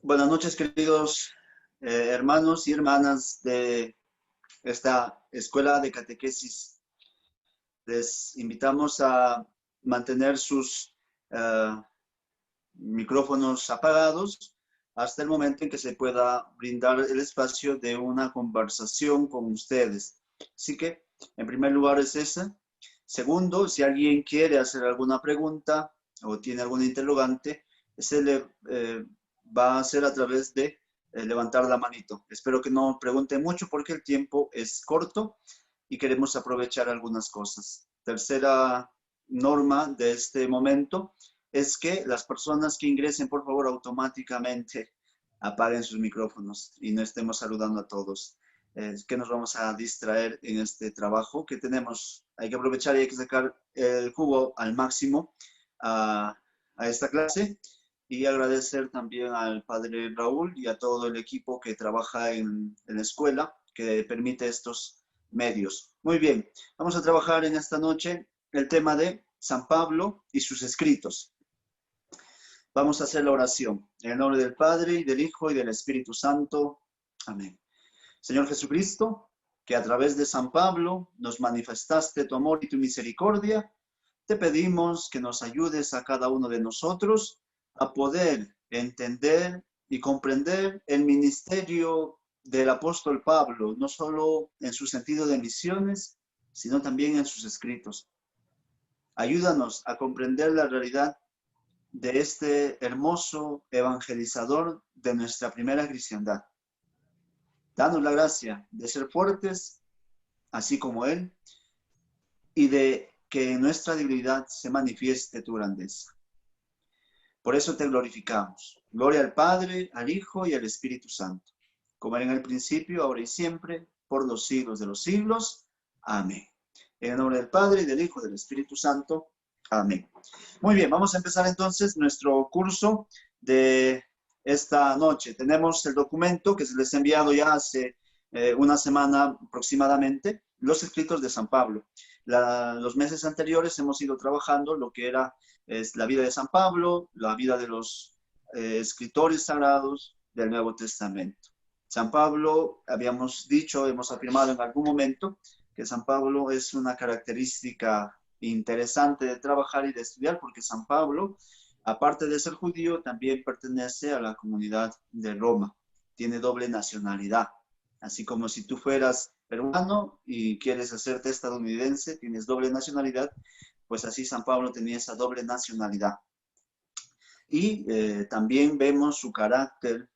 Buenas noches, queridos hermanos y hermanas de esta escuela de catequesis. Les invitamos a mantener sus eh, micrófonos apagados hasta el momento en que se pueda brindar el espacio de una conversación con ustedes. Así que, en primer lugar es esa. Segundo, si alguien quiere hacer alguna pregunta o tiene alguna interrogante, se le va a hacer a través de levantar la manito. Espero que no pregunte mucho porque el tiempo es corto y queremos aprovechar algunas cosas. Tercera norma de este momento es que las personas que ingresen, por favor, automáticamente apaguen sus micrófonos y no estemos saludando a todos. Que nos vamos a distraer en este trabajo que tenemos. Hay que aprovechar y hay que sacar el jugo al máximo a esta clase y agradecer también al padre Raúl y a todo el equipo que trabaja en la escuela que permite estos medios. Muy bien, vamos a trabajar en esta noche el tema de San Pablo y sus escritos. Vamos a hacer la oración. En el nombre del Padre, y del Hijo, y del Espíritu Santo. Amén. Señor Jesucristo, que a través de San Pablo nos manifestaste tu amor y tu misericordia, te pedimos que nos ayudes a cada uno de nosotros a poder entender y comprender el ministerio del apóstol Pablo, no solo en su sentido de misiones, sino también en sus escritos. Ayúdanos a comprender la realidad de este hermoso evangelizador de nuestra primera cristiandad. Danos la gracia de ser fuertes, así como Él, y de que en nuestra debilidad se manifieste tu grandeza. Por eso te glorificamos. Gloria al Padre, al Hijo y al Espíritu Santo, como era en el principio, ahora y siempre, por los siglos de los siglos. Amén. En el nombre del Padre, y del Hijo y del Espíritu Santo. Amén. Muy bien, vamos a empezar entonces nuestro curso de esta noche. Tenemos el documento que se les ha enviado ya hace una semana aproximadamente, los escritos de San Pablo. Los meses anteriores hemos ido trabajando lo que era la vida de San Pablo, la vida de los escritores sagrados del Nuevo Testamento. San Pablo, habíamos dicho, hemos afirmado en algún momento que San Pablo es una característica interesante de trabajar y de estudiar, porque San Pablo, aparte de ser judío, también pertenece a la comunidad de Roma. Tiene doble nacionalidad. Así como si tú fueras peruano y quieres hacerte estadounidense, tienes doble nacionalidad, pues así San Pablo tenía esa doble nacionalidad. Y también vemos su carácter,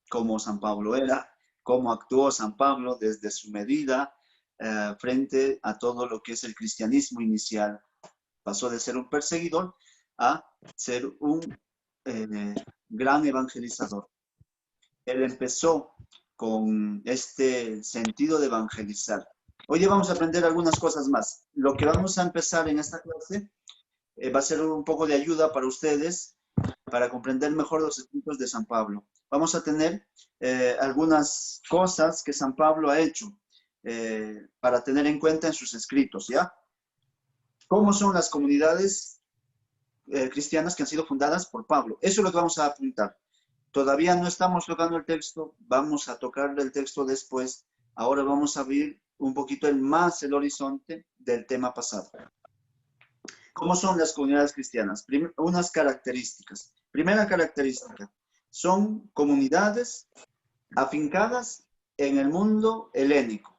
cómo San Pablo era, cómo actuó San Pablo desde su medida frente a todo lo que es el cristianismo inicial. Pasó de ser un perseguidor a ser un gran evangelizador. Él empezó con este sentido de evangelizar. Hoy vamos a aprender algunas cosas más. Lo que vamos a empezar en esta clase va a ser un poco de ayuda para ustedes para comprender mejor los escritos de San Pablo. Vamos a tener algunas cosas que San Pablo ha hecho para tener en cuenta en sus escritos, ¿ya? ¿Cómo son las comunidades cristianas que han sido fundadas por Pablo? Eso es lo que vamos a apuntar. Todavía no estamos tocando el texto, vamos a tocar el texto después. Ahora vamos a abrir un poquito más el horizonte del tema pasado. ¿Cómo son las comunidades cristianas? Unas características. Primera característica, son comunidades afincadas en el mundo helénico.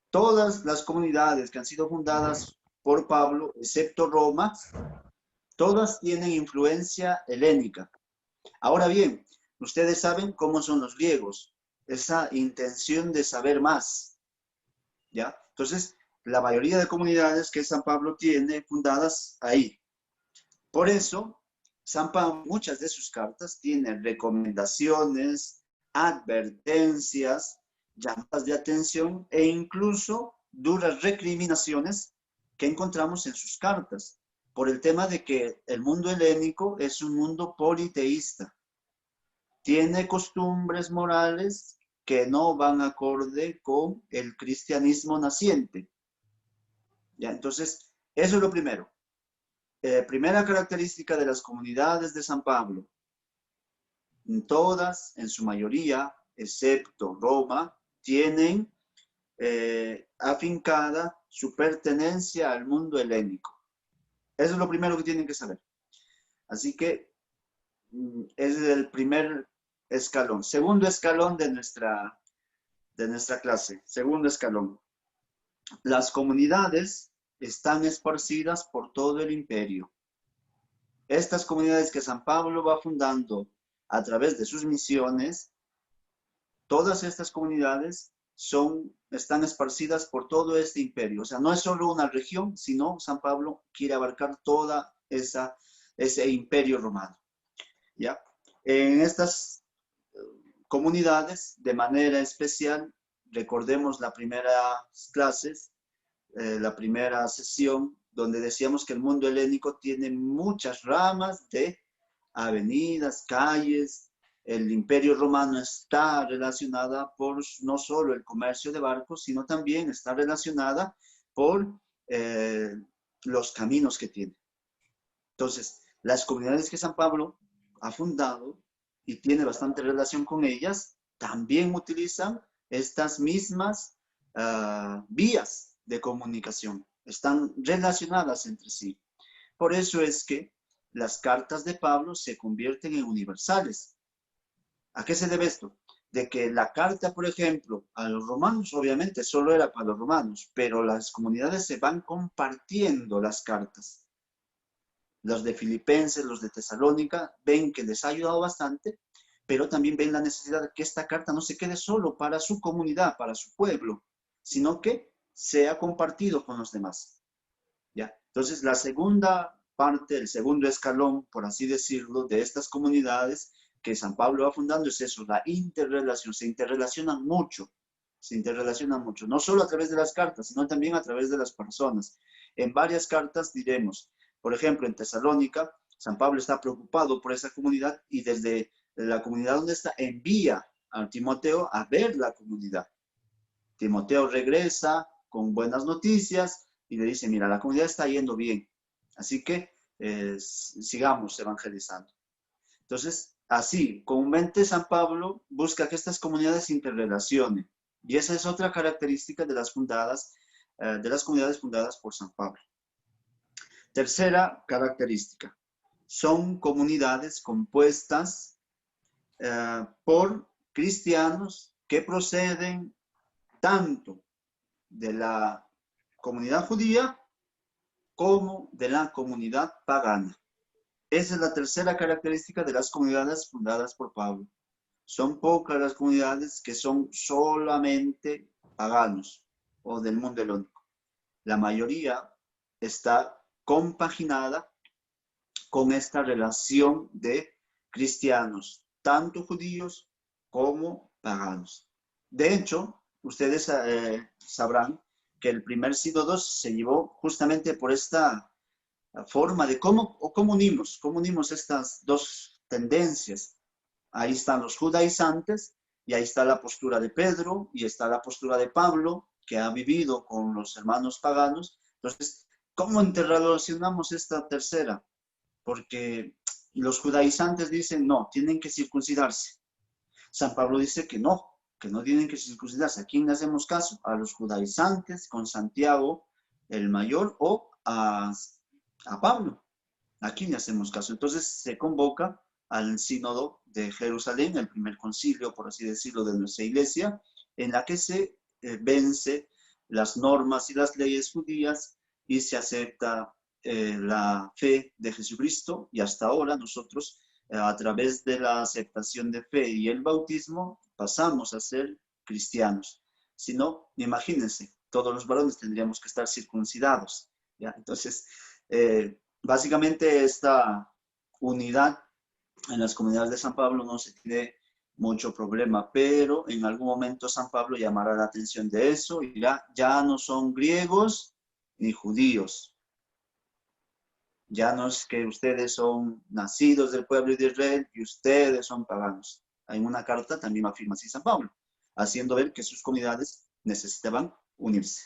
Todas las comunidades que han sido fundadas por Pablo, excepto Roma, todas tienen influencia helénica. Ahora bien, ustedes saben cómo son los griegos, esa intención de saber más, ¿ya? Entonces, la mayoría de comunidades que San Pablo tiene fundadas ahí. Por eso, San Pablo, muchas de sus cartas tienen recomendaciones, advertencias, llamadas de atención e incluso duras recriminaciones que encontramos en sus cartas, por el tema de que el mundo helénico es un mundo politeísta. Tiene costumbres morales que no van acorde con el cristianismo naciente. ¿Ya? Entonces, eso es lo primero. Primera característica de las comunidades de San Pablo. todas, en su mayoría, excepto Roma, tienen afincada su pertenencia al mundo helénico. Eso es lo primero que tienen que saber. Así que ese es el primer escalón. Segundo escalón de nuestra clase. Segundo escalón. Las comunidades están esparcidas por todo el imperio. Estas comunidades que San Pablo va fundando a través de sus misiones, todas estas comunidades están esparcidas por todo este imperio. O sea, no es solo una región, sino San Pablo quiere abarcar toda ese imperio romano. ¿Ya? En estas comunidades, de manera especial, recordemos las primeras clases, la primera sesión, donde decíamos que el mundo helénico tiene muchas ramas de avenidas, calles. El imperio romano está relacionada por no solo el comercio de barcos, sino también está relacionada por los caminos que tiene. Entonces, las comunidades que San Pablo ha fundado y tiene bastante relación con ellas, también utilizan estas mismas vías de comunicación. Están relacionadas entre sí. Por eso es que las cartas de Pablo se convierten en universales. ¿A qué se debe esto? De que la carta, por ejemplo, a los romanos, obviamente solo era para los romanos, pero las comunidades se van compartiendo las cartas. Los de Filipenses, los de Tesalónica, ven que les ha ayudado bastante, pero también ven la necesidad de que esta carta no se quede solo para su comunidad, para su pueblo, sino que sea compartido con los demás. ¿Ya? Entonces, la segunda parte, el segundo escalón, por así decirlo, de estas comunidades que San Pablo va fundando es eso, la interrelación. Se interrelacionan mucho, no solo a través de las cartas, sino también a través de las personas. En varias cartas diremos, por ejemplo, en Tesalónica, San Pablo está preocupado por esa comunidad y desde la comunidad donde está envía a Timoteo a ver la comunidad. Timoteo regresa con buenas noticias y le dice, mira, la comunidad está yendo bien, así que sigamos evangelizando. Entonces, así, comúnmente San Pablo busca que estas comunidades se interrelacionen. Y esa es otra característica de las comunidades fundadas por San Pablo. Tercera característica, son comunidades compuestas por cristianos que proceden tanto de la comunidad judía como de la comunidad pagana. Esa es la tercera característica de las comunidades fundadas por Pablo. Son pocas las comunidades que son solamente paganos o del mundo helénico. La mayoría está compaginada con esta relación de cristianos, tanto judíos como paganos. De hecho, ustedes sabrán que el primer sínodo se llevó justamente por esta forma de cómo unimos estas dos tendencias. Ahí están los judaizantes y ahí está la postura de Pedro y está la postura de Pablo, que ha vivido con los hermanos paganos. Entonces, ¿cómo interrelacionamos esta tercera? Porque los judaizantes dicen, no, tienen que circuncidarse. San Pablo dice que no tienen que circuncidarse. ¿A quién le hacemos caso? A los judaizantes, con Santiago el mayor, o a Pablo. ¿A quién le hacemos caso? Entonces se convoca al sínodo de Jerusalén, el primer concilio, por así decirlo, de nuestra iglesia, en la que se vence las normas y las leyes judías y se acepta la fe de Jesucristo, y hasta ahora nosotros, a través de la aceptación de fe y el bautismo, pasamos a ser cristianos. Si no, imagínense, todos los varones tendríamos que estar circuncidados, ¿ya? Entonces, básicamente esta unidad en las comunidades de San Pablo no se tiene mucho problema, pero en algún momento San Pablo llamará la atención de eso y ya no son griegos ni judíos. Ya no es que ustedes son nacidos del pueblo de Israel y ustedes son paganos. En una carta también afirma así San Pablo, haciendo ver que sus comunidades necesitaban unirse.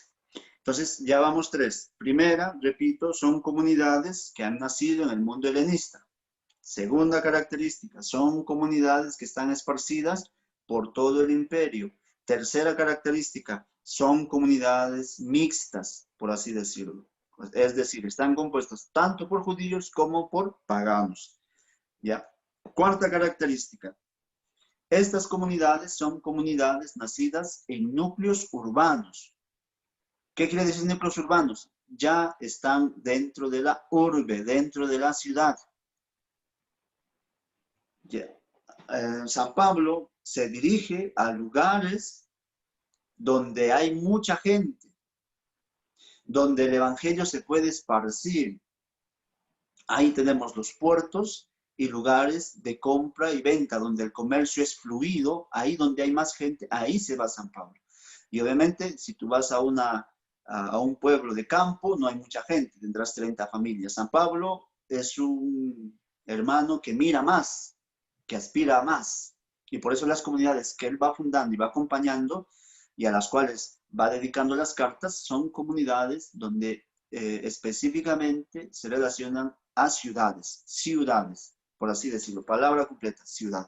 Entonces, ya vamos tres. Primera, repito, son comunidades que han nacido en el mundo helenista. Segunda característica, son comunidades que están esparcidas por todo el imperio. Tercera característica, son comunidades mixtas, por así decirlo. Es decir, están compuestas tanto por judíos como por paganos. ¿Ya? Cuarta característica, estas comunidades son comunidades nacidas en núcleos urbanos. ¿Qué quiere decir núcleos urbanos? Ya están dentro de la urbe, dentro de la ciudad. San Pablo se dirige a lugares donde hay mucha gente, donde el evangelio se puede esparcir. Ahí tenemos los puertos y lugares de compra y venta, donde el comercio es fluido, ahí donde hay más gente, ahí se va San Pablo. Y obviamente, si tú vas a un pueblo de campo, no hay mucha gente, tendrás 30 familias. San Pablo es un hermano que mira más, que aspira a más. Y por eso las comunidades que él va fundando y va acompañando y a las cuales va dedicando las cartas son comunidades donde específicamente se relacionan a ciudades, por así decirlo, palabra completa, ciudad.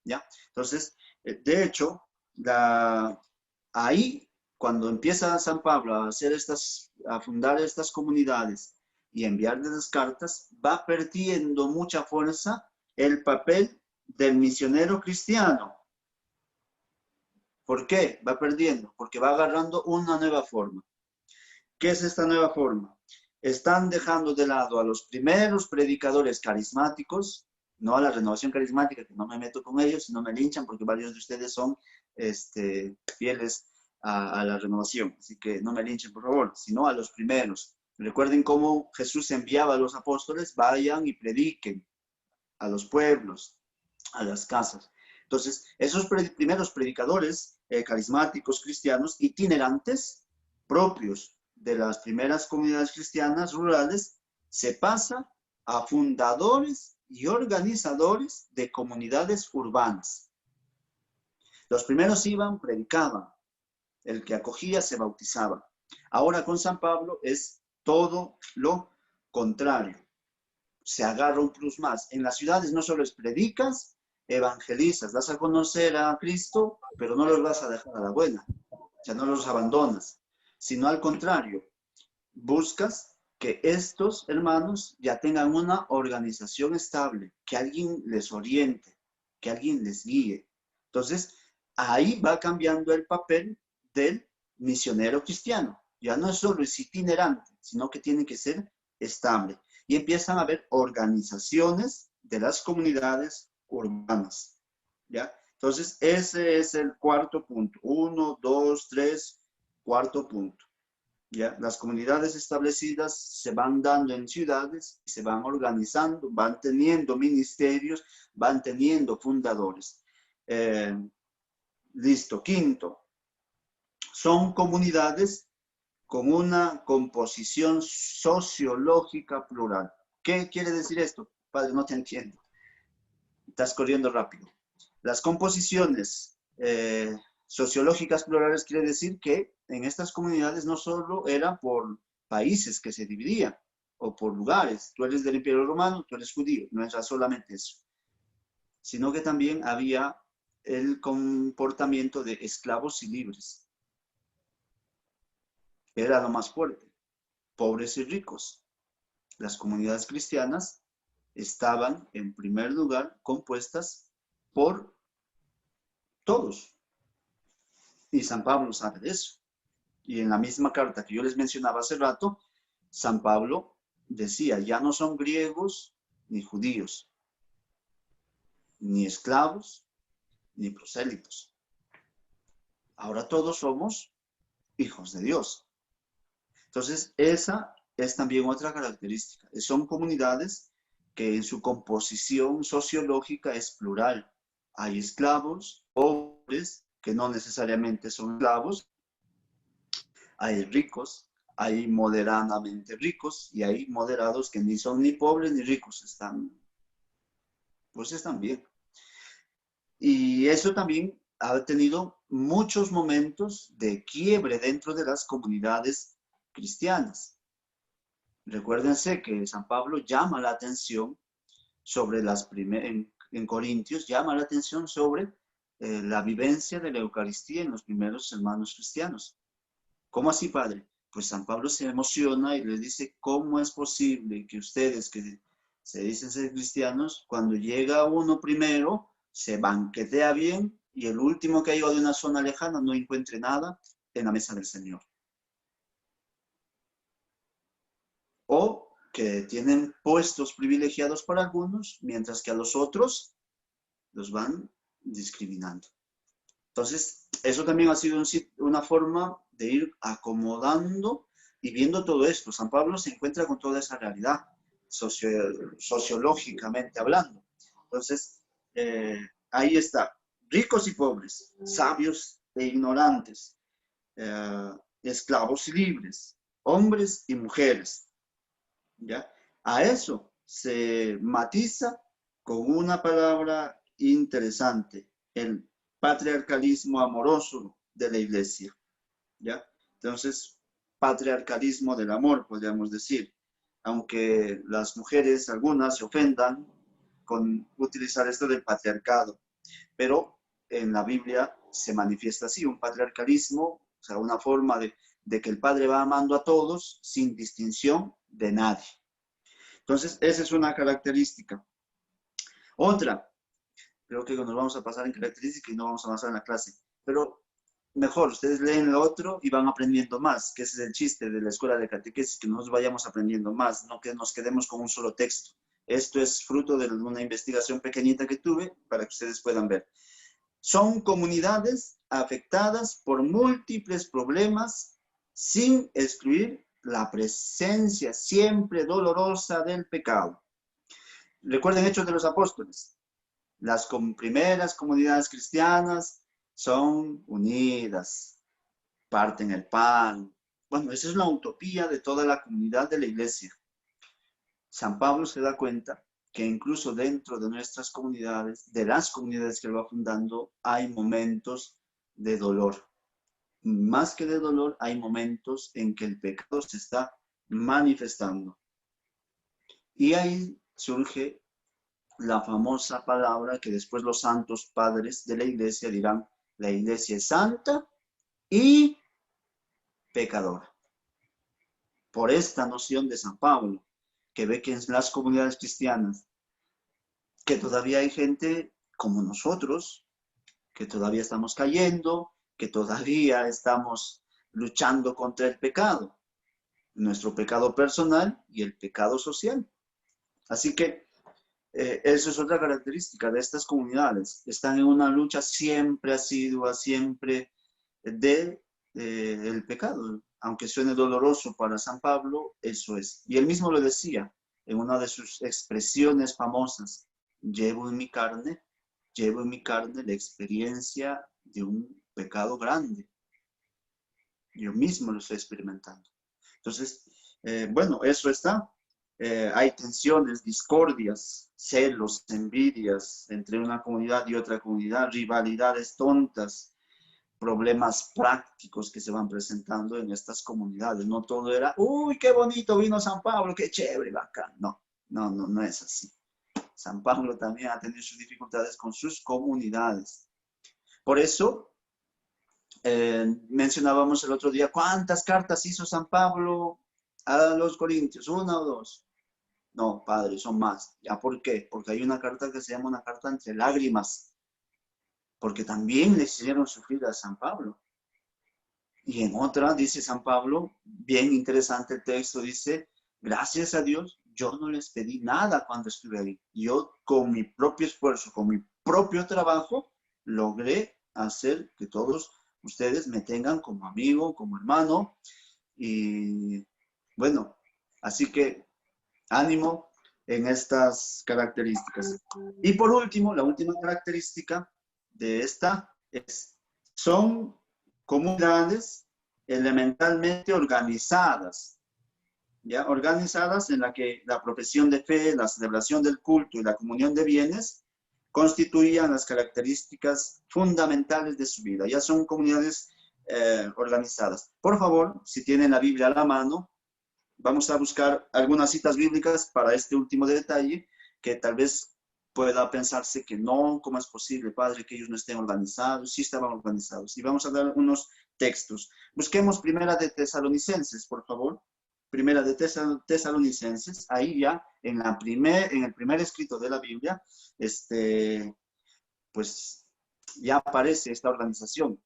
¿Ya? Entonces, de hecho, ahí, cuando empieza San Pablo a fundar estas comunidades y enviarles las cartas, va perdiendo mucha fuerza el papel del misionero cristiano. ¿Por qué? Va perdiendo, porque va agarrando una nueva forma. ¿Qué es esta nueva forma? Están dejando de lado a los primeros predicadores carismáticos, no a la renovación carismática, que no me meto con ellos, no me linchan, porque varios de ustedes son fieles a la renovación, así que no me linchen, por favor, sino a los primeros. Recuerden cómo Jesús enviaba a los apóstoles, vayan y prediquen a los pueblos, a las casas. Entonces, esos primeros predicadores carismáticos cristianos itinerantes, propios de las primeras comunidades cristianas rurales, se pasa a fundadores y organizadores de comunidades urbanas. Los primeros iban, predicaban, el que acogía se bautizaba. Ahora con San Pablo es todo lo contrario. Se agarra un plus más. En las ciudades no solo es predicas, evangelizas, das a conocer a Cristo, pero no los vas a dejar a la buena, ya no los abandonas, sino al contrario, buscas que estos hermanos ya tengan una organización estable, que alguien les oriente, que alguien les guíe. Entonces, ahí va cambiando el papel del misionero cristiano. Ya no es solo es itinerante, sino que tiene que ser estable. Y empiezan a haber organizaciones de las comunidades urbanas. ¿Ya? Entonces, ese es el cuarto punto. 1, 2, 3, cuarto punto. ¿Ya? Las comunidades establecidas se van dando en ciudades, se van organizando, van teniendo ministerios, van teniendo fundadores. Listo. Quinto, son comunidades con una composición sociológica plural. ¿Qué quiere decir esto? Padre, no te entiendo. Estás corriendo rápido. Las composiciones sociológicas plurales quiere decir que en estas comunidades no solo era por países que se dividían o por lugares. Tú eres del Imperio Romano, tú eres judío. No era solamente eso. Sino que también había el comportamiento de esclavos y libres. Era lo más fuerte. Pobres y ricos. Las comunidades cristianas estaban, en primer lugar, compuestas por todos. Y San Pablo sabe de eso. Y en la misma carta que yo les mencionaba hace rato, San Pablo decía, ya no son griegos ni judíos, ni esclavos, ni prosélitos. Ahora todos somos hijos de Dios. Entonces, esa es también otra característica. Son comunidades que en su composición sociológica es plural. Hay esclavos, pobres, que no necesariamente son esclavos. Hay ricos, hay moderadamente ricos y hay moderados que ni son ni pobres ni ricos, están bien. Y eso también ha tenido muchos momentos de quiebre dentro de las comunidades cristianas. Recuérdense que San Pablo llama la atención sobre en Corintios, llama la atención sobre la vivencia de la Eucaristía en los primeros hermanos cristianos. ¿Cómo así, padre? Pues San Pablo se emociona y les dice, ¿cómo es posible que ustedes que se dicen ser cristianos, cuando llega uno primero, se banquetea bien y el último que ha ido de una zona lejana no encuentre nada en la mesa del Señor? O que tienen puestos privilegiados para algunos, mientras que a los otros los van discriminando. Entonces, eso también ha sido una forma de ir acomodando y viendo todo esto. San Pablo se encuentra con toda esa realidad, sociológicamente hablando. Entonces, ahí está, ricos y pobres, sabios e ignorantes, esclavos y libres, hombres y mujeres. ¿Ya? A eso se matiza con una palabra interesante, el patriarcalismo amoroso de la iglesia. ¿Ya? Entonces, patriarcalismo del amor, podríamos decir, aunque las mujeres, algunas, se ofendan con utilizar esto del patriarcado, pero en la Biblia se manifiesta así, un patriarcalismo, o sea, una forma de que el padre va amando a todos sin distinción de nadie. Entonces, esa es una característica. Otra, creo que nos vamos a pasar en característica y no vamos a avanzar en la clase, pero mejor, ustedes leen lo otro y van aprendiendo más, que ese es el chiste de la escuela de catequesis, que nos vayamos aprendiendo más, no que nos quedemos con un solo texto. Esto es fruto de una investigación pequeñita que tuve para que ustedes puedan ver. Son comunidades afectadas por múltiples problemas sin excluir la presencia siempre dolorosa del pecado. Recuerden Hechos de los Apóstoles. Las primeras comunidades cristianas son unidas, parten el pan. Bueno, esa es la utopía de toda la comunidad de la iglesia. San Pablo se da cuenta que incluso dentro de nuestras comunidades, de las comunidades que él va fundando, hay momentos de dolor. Más que de dolor, hay momentos en que el pecado se está manifestando. Y ahí surge la famosa palabra que después los santos padres de la iglesia dirán, la iglesia es santa y pecadora. Por esta noción de San Pablo, que ve que en las comunidades cristianas, que todavía hay gente como nosotros, que todavía estamos cayendo, que todavía estamos luchando contra el pecado, nuestro pecado personal y el pecado social. Así que eso es otra característica de estas comunidades. Están en una lucha siempre asidua, siempre el pecado. Aunque suene doloroso para San Pablo, eso es. Y él mismo lo decía en una de sus expresiones famosas. Llevo en mi carne la experiencia de un pecado grande. Yo mismo lo estoy experimentando. Entonces, bueno, eso está. Hay tensiones, discordias, celos, envidias entre una comunidad y otra comunidad, rivalidades tontas, problemas prácticos que se van presentando en estas comunidades. No todo era, uy, qué bonito vino San Pablo, qué chévere, bacán. No es así. San Pablo también ha tenido sus dificultades con sus comunidades. Por eso, mencionábamos el otro día, ¿cuántas cartas hizo San Pablo a los Corintios? ¿Una o dos? No, padre, son más. ¿Ya por qué? Porque hay una carta que se llama una carta entre lágrimas, porque también le hicieron sufrir a San Pablo. Y en otra dice San Pablo, bien interesante el texto, dice, gracias a Dios, yo no les pedí nada cuando estuve ahí. Yo con mi propio esfuerzo, con mi propio trabajo, logré hacer que todos ustedes me tengan como amigo, como hermano. Y bueno, así que ánimo en estas características. Y por último, la última característica de esta es, son comunidades elementalmente organizadas, ¿ya? Organizadas en la que la profesión de fe, la celebración del culto y la comunión de bienes constituían las características fundamentales de su vida. Ya son comunidades organizadas. Por favor, si tienen la Biblia a la mano, vamos a buscar algunas citas bíblicas para este último detalle, que tal vez pueda pensarse que no, ¿cómo es posible, Padre, que ellos no estén organizados? Sí estaban organizados. Y vamos a dar unos textos. Busquemos Primera de Tesalonicenses, por favor. Primera de Tesalonicenses, ahí ya en el primer escrito de la Biblia, pues ya aparece esta organización.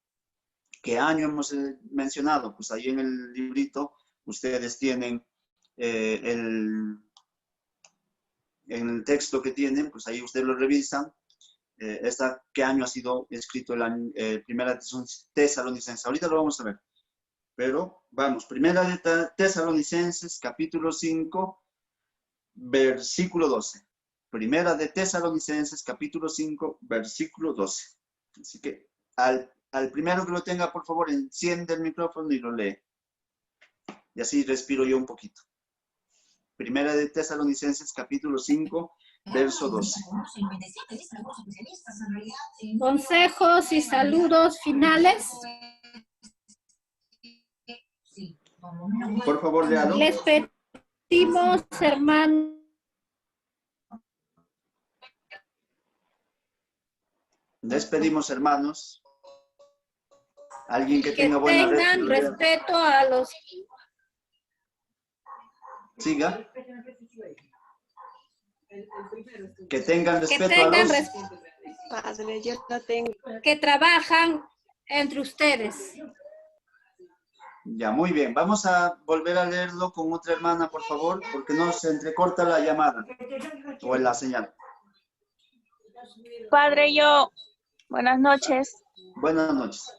¿Qué año hemos mencionado? Pues ahí en el librito ustedes tienen en el texto que tienen, pues ahí ustedes lo revisan. ¿Qué año ha sido escrito Primera Tesalonicenses? Ahorita lo vamos a ver. Pero vamos, Primera de Tesalonicenses, capítulo 5, versículo 12. Primera de Tesalonicenses, capítulo 5, versículo 12. Así que al primero que lo tenga, por favor, enciende el micrófono y lo lee. Y así respiro yo un poquito. Primera de Tesalonicenses, capítulo 5, verso 12. Consejos y saludos finales. Por favor, léalo. Les pedimos, hermanos, Despedimos, hermanos. Alguien que tenga buena red. tengan respeto a los... Siga. Que tengan respeto a los... Padre, yo no tengo. que trabajan entre ustedes. Ya, muy bien. Vamos a volver a leerlo con otra hermana, por favor, porque no se entrecorta la llamada o la señal. Padre, yo. Buenas noches. Buenas noches.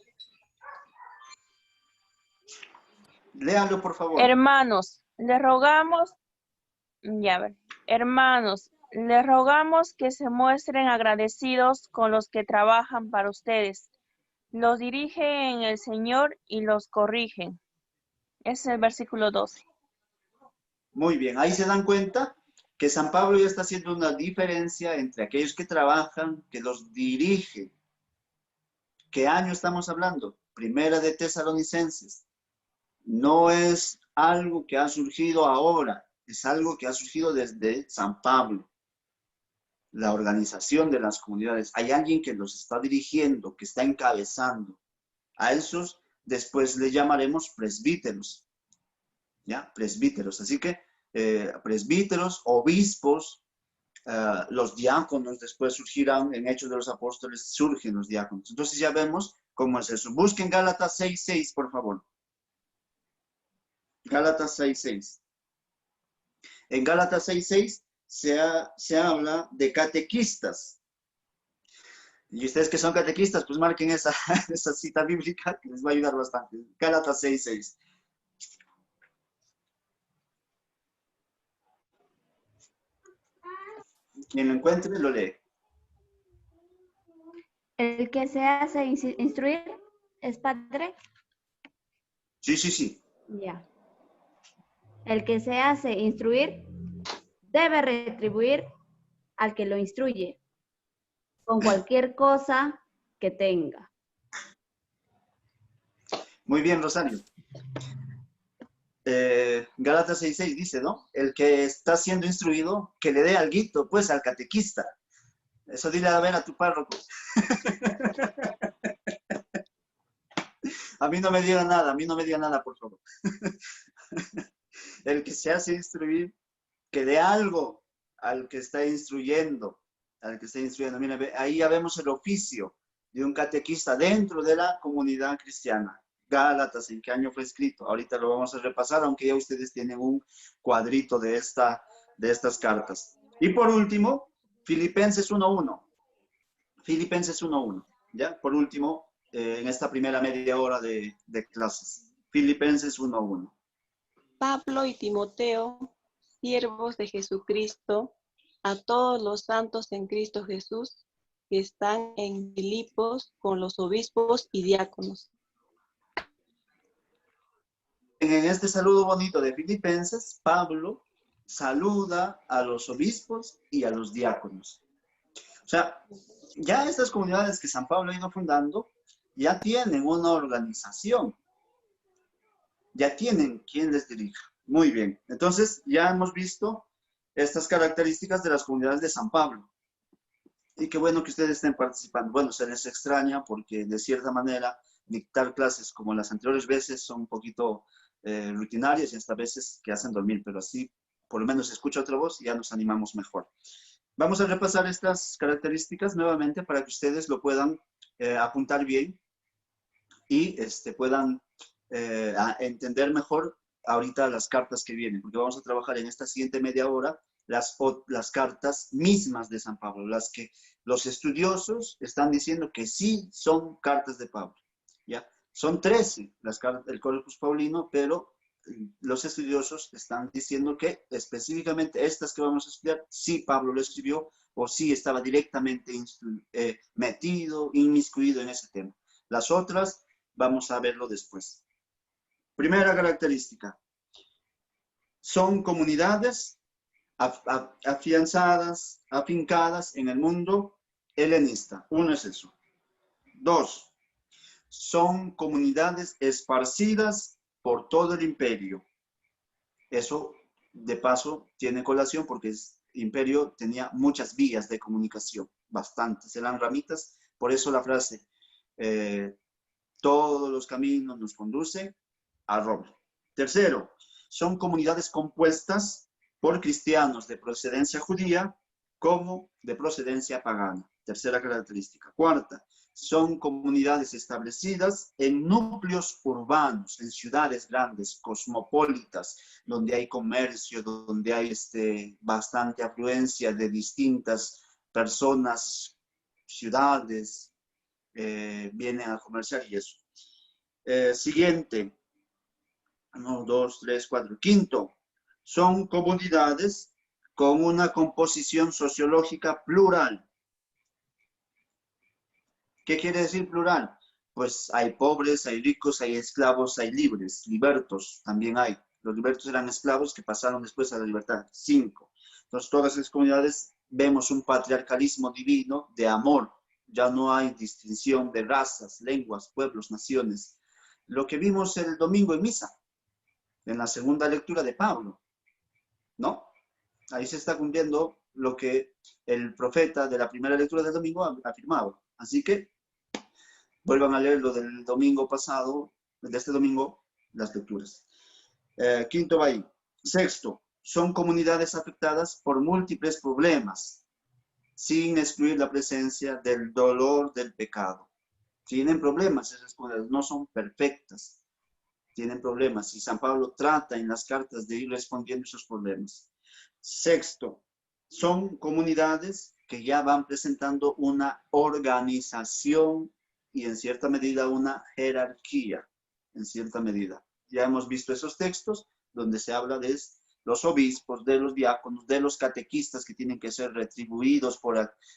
Léalo, por favor. Hermanos, les rogamos, hermanos, les rogamos que se muestren agradecidos con los que trabajan para ustedes. Los dirigen en el Señor y los corrigen. Ese es el versículo 12. Muy bien. Ahí se dan cuenta que San Pablo ya está haciendo una diferencia entre aquellos que trabajan, que los dirigen. ¿Qué año estamos hablando? Primera de Tesalonicenses. No es algo que ha surgido ahora, es algo que ha surgido desde San Pablo. La organización de las comunidades. Hay alguien que los está dirigiendo, que está encabezando. A esos después le llamaremos presbíteros. ¿Ya? Presbíteros. Así que presbíteros, obispos, los diáconos después surgirán, en Hechos de los Apóstoles surgen los diáconos. Entonces ya vemos cómo es eso. Busquen Gálatas 6:6, por favor. Gálatas 6:6. En Gálatas 6:6 se habla de catequistas. Y ustedes que son catequistas, pues marquen esa cita bíblica que les va a ayudar bastante. Gálatas 6:6. Quien lo encuentre, lo lee. El que se hace instruir es padre. Sí. Ya. El que se hace instruir debe retribuir al que lo instruye con cualquier cosa que tenga. Muy bien, Rosario. Gálatas 6:6 dice, ¿no? El que está siendo instruido, que le dé alguito, pues, al catequista. Eso dile a ver a tu párroco. A mí no me diga nada, por favor. El que se hace instruir, que dé algo al que está instruyendo. Mira, ahí ya vemos el oficio de un catequista dentro de la comunidad cristiana. Gálatas, ¿en qué año fue escrito? Ahorita lo vamos a repasar, aunque ya ustedes tienen un cuadrito de estas cartas. Y por último, Filipenses 1:1. Filipenses 1:1, ¿ya? Por último, en esta primera media hora de clases. Filipenses 1:1. Pablo y Timoteo, siervos de Jesucristo, a todos los santos en Cristo Jesús, que están en Filipos con los obispos y diáconos. En este saludo bonito de Filipenses, Pablo saluda a los obispos y a los diáconos. O sea, ya estas comunidades que San Pablo ha ido fundando, ya tienen una organización. Ya tienen quien les dirija. Muy bien. Entonces, ya hemos visto estas características de las comunidades de San Pablo. Y qué bueno que ustedes estén participando. Bueno, se les extraña porque de cierta manera dictar clases como las anteriores veces son un poquito rutinarias y hasta veces que hacen dormir, pero así por lo menos se escucha otra voz y ya nos animamos mejor. Vamos a repasar estas características nuevamente para que ustedes lo puedan apuntar bien y puedan entender mejor ahorita las cartas que vienen, porque vamos a trabajar en esta siguiente media hora las cartas mismas de San Pablo, las que los estudiosos están diciendo que sí son cartas de Pablo, ¿ya? Son 13 las cartas del Corpus Paulino, pero los estudiosos están diciendo que específicamente estas que vamos a estudiar, sí Pablo lo escribió o sí estaba directamente metido, inmiscuido en ese tema. Las otras vamos a verlo después. Primera característica. Son comunidades afianzadas, afincadas en el mundo helenista. Uno es eso. 2. Son comunidades esparcidas por todo el imperio. Eso, de paso, tiene colación porque el imperio tenía muchas vías de comunicación, bastantes, eran ramitas. Por eso la frase, todos los caminos nos conducen a Roma. Tercero, son comunidades compuestas por cristianos de procedencia judía como de procedencia pagana. Tercera característica. Cuarta, son comunidades establecidas en núcleos urbanos, en ciudades grandes, cosmopolitas, donde hay comercio, donde hay bastante afluencia de distintas personas, ciudades, vienen a comerciar y eso. Siguiente. 1, 2, 3, 4. Quinto, son comunidades con una composición sociológica plural. ¿Qué quiere decir plural? Pues hay pobres, hay ricos, hay esclavos, hay libres, libertos también hay. Los libertos eran esclavos que pasaron después a la libertad. 5. Entonces, todas esas comunidades vemos un patriarcalismo divino de amor. Ya no hay distinción de razas, lenguas, pueblos, naciones. Lo que vimos el domingo en misa, en la segunda lectura de Pablo, ¿no? Ahí se está cumpliendo lo que el profeta de la primera lectura del domingo afirmaba. Así que vuelvan a leer lo del domingo pasado, de este domingo, las lecturas. Quinto va ahí. Sexto, son comunidades afectadas por múltiples problemas, sin excluir la presencia del dolor del pecado. Tienen problemas, esas comunidades no son perfectas. Tienen problemas y San Pablo trata en las cartas de ir respondiendo esos problemas. Sexto, son comunidades que ya van presentando una organización y en cierta medida una jerarquía, en cierta medida. Ya hemos visto esos textos donde se habla de los obispos, de los diáconos, de los catequistas que tienen que ser retribuidos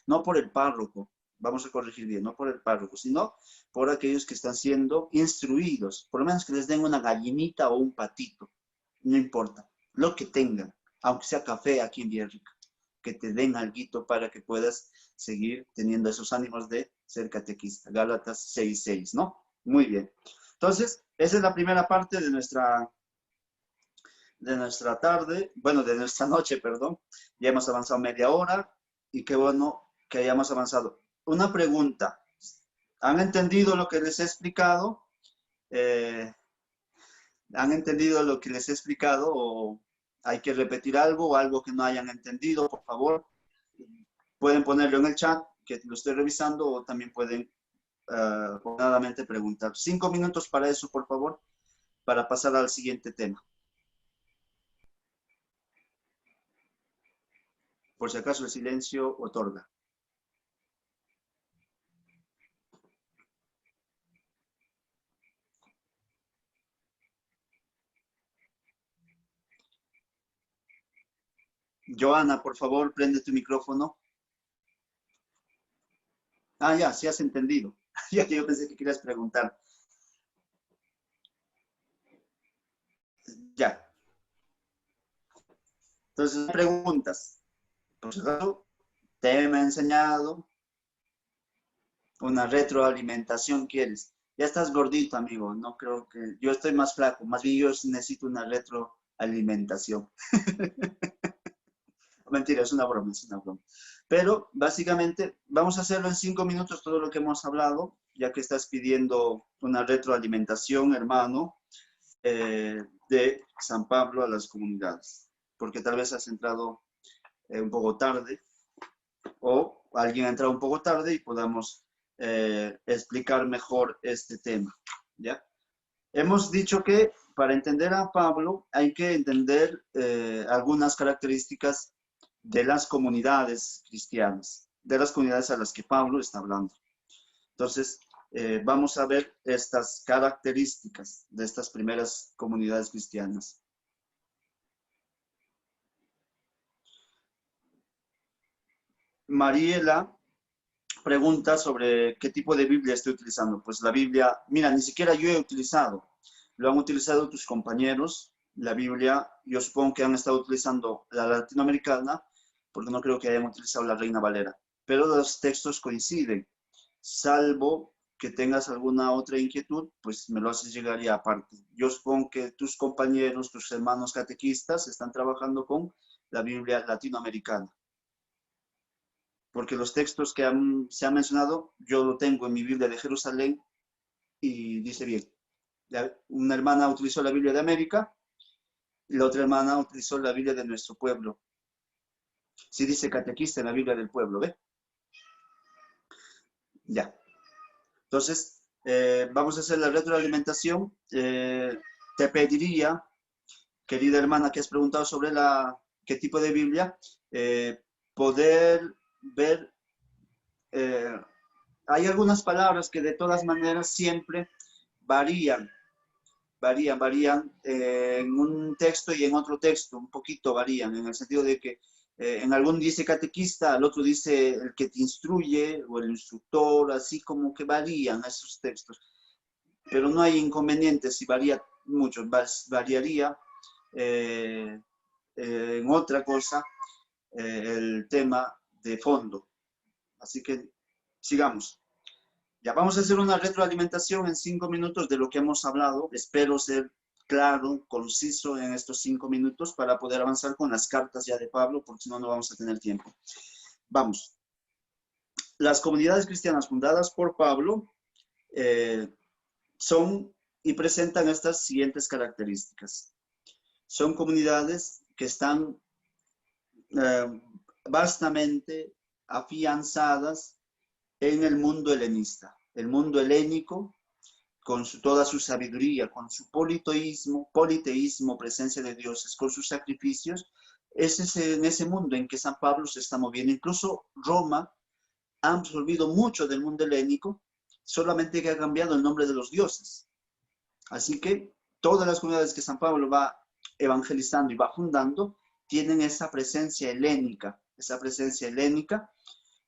no por el párroco, vamos a corregir bien, no por el párroco, sino por aquellos que están siendo instruidos, por lo menos que les den una gallinita o un patito, no importa, lo que tengan, aunque sea café aquí en Villarrica, que te den alguito para que puedas seguir teniendo esos ánimos de ser catequista. Gálatas 6:6, ¿no? Muy bien. Entonces, esa es la primera parte de nuestra tarde, bueno, de nuestra noche, perdón. Ya hemos avanzado media hora y qué bueno que hayamos avanzado. Una pregunta. ¿Han entendido lo que les he explicado? ¿Han entendido lo que les he explicado o hay que repetir algo o algo que no hayan entendido? Por favor, pueden ponerlo en el chat, que lo estoy revisando, o también pueden ordenadamente preguntar. 5 minutos para eso, por favor, para pasar al siguiente tema. Por si acaso el silencio otorga. Joana, por favor, prende tu micrófono. Ah, ya, sí has entendido. Ya que yo pensé que querías preguntar. Ya. Entonces, preguntas. Por si acaso, te he enseñado una retroalimentación, ¿quieres? Ya estás gordito, amigo. No creo que... Yo estoy más flaco. Más bien yo necesito una retroalimentación. Mentira, es una broma, es una broma. Pero básicamente vamos a hacerlo en 5 minutos todo lo que hemos hablado, ya que estás pidiendo una retroalimentación, hermano, de San Pablo a las comunidades. Porque tal vez has entrado un poco tarde o alguien ha entrado un poco tarde y podamos explicar mejor este tema, ¿ya? Hemos dicho que para entender a Pablo hay que entender algunas características de las comunidades cristianas, de las comunidades a las que Pablo está hablando. Entonces, vamos a ver estas características de estas primeras comunidades cristianas. Mariela pregunta sobre qué tipo de Biblia estoy utilizando. Pues la Biblia, mira, ni siquiera yo he utilizado. Lo han utilizado tus compañeros. La Biblia, yo supongo que han estado utilizando la latinoamericana, porque no creo que hayan utilizado la Reina Valera. Pero los textos coinciden. Salvo que tengas alguna otra inquietud, pues me lo haces llegar ya aparte. Yo supongo que tus compañeros, tus hermanos catequistas, están trabajando con la Biblia latinoamericana. Porque los textos que se han mencionado, yo lo tengo en mi Biblia de Jerusalén y dice bien. Una hermana utilizó la Biblia de América y la otra hermana utilizó la Biblia de nuestro pueblo. Sí dice catequista en la Biblia del pueblo, ¿ve? Ya. Entonces, vamos a hacer la retroalimentación. Te pediría, querida hermana, que has preguntado sobre qué tipo de Biblia, poder ver, hay algunas palabras que de todas maneras siempre varían en un texto y en otro texto, un poquito varían, en el sentido de que en algún dice catequista, al otro dice el que te instruye o el instructor, así como que varían esos textos. Pero no hay inconveniente si varía mucho, variaría en otra cosa el tema de fondo. Así que sigamos. Ya vamos a hacer una retroalimentación en 5 minutos de lo que hemos hablado. Espero ser claro, conciso en estos 5 minutos para poder avanzar con las cartas ya de Pablo, porque si no, no vamos a tener tiempo. Vamos. Las comunidades cristianas fundadas por Pablo son y presentan estas siguientes características. Son comunidades que están vastamente afianzadas en el mundo helenista. El mundo helénico, con toda su sabiduría, con su politeísmo, presencia de dioses, con sus sacrificios, es en ese mundo en que San Pablo se está moviendo. Incluso Roma ha absorbido mucho del mundo helénico, solamente que ha cambiado el nombre de los dioses. Así que todas las comunidades que San Pablo va evangelizando y va fundando, tienen esa presencia helénica,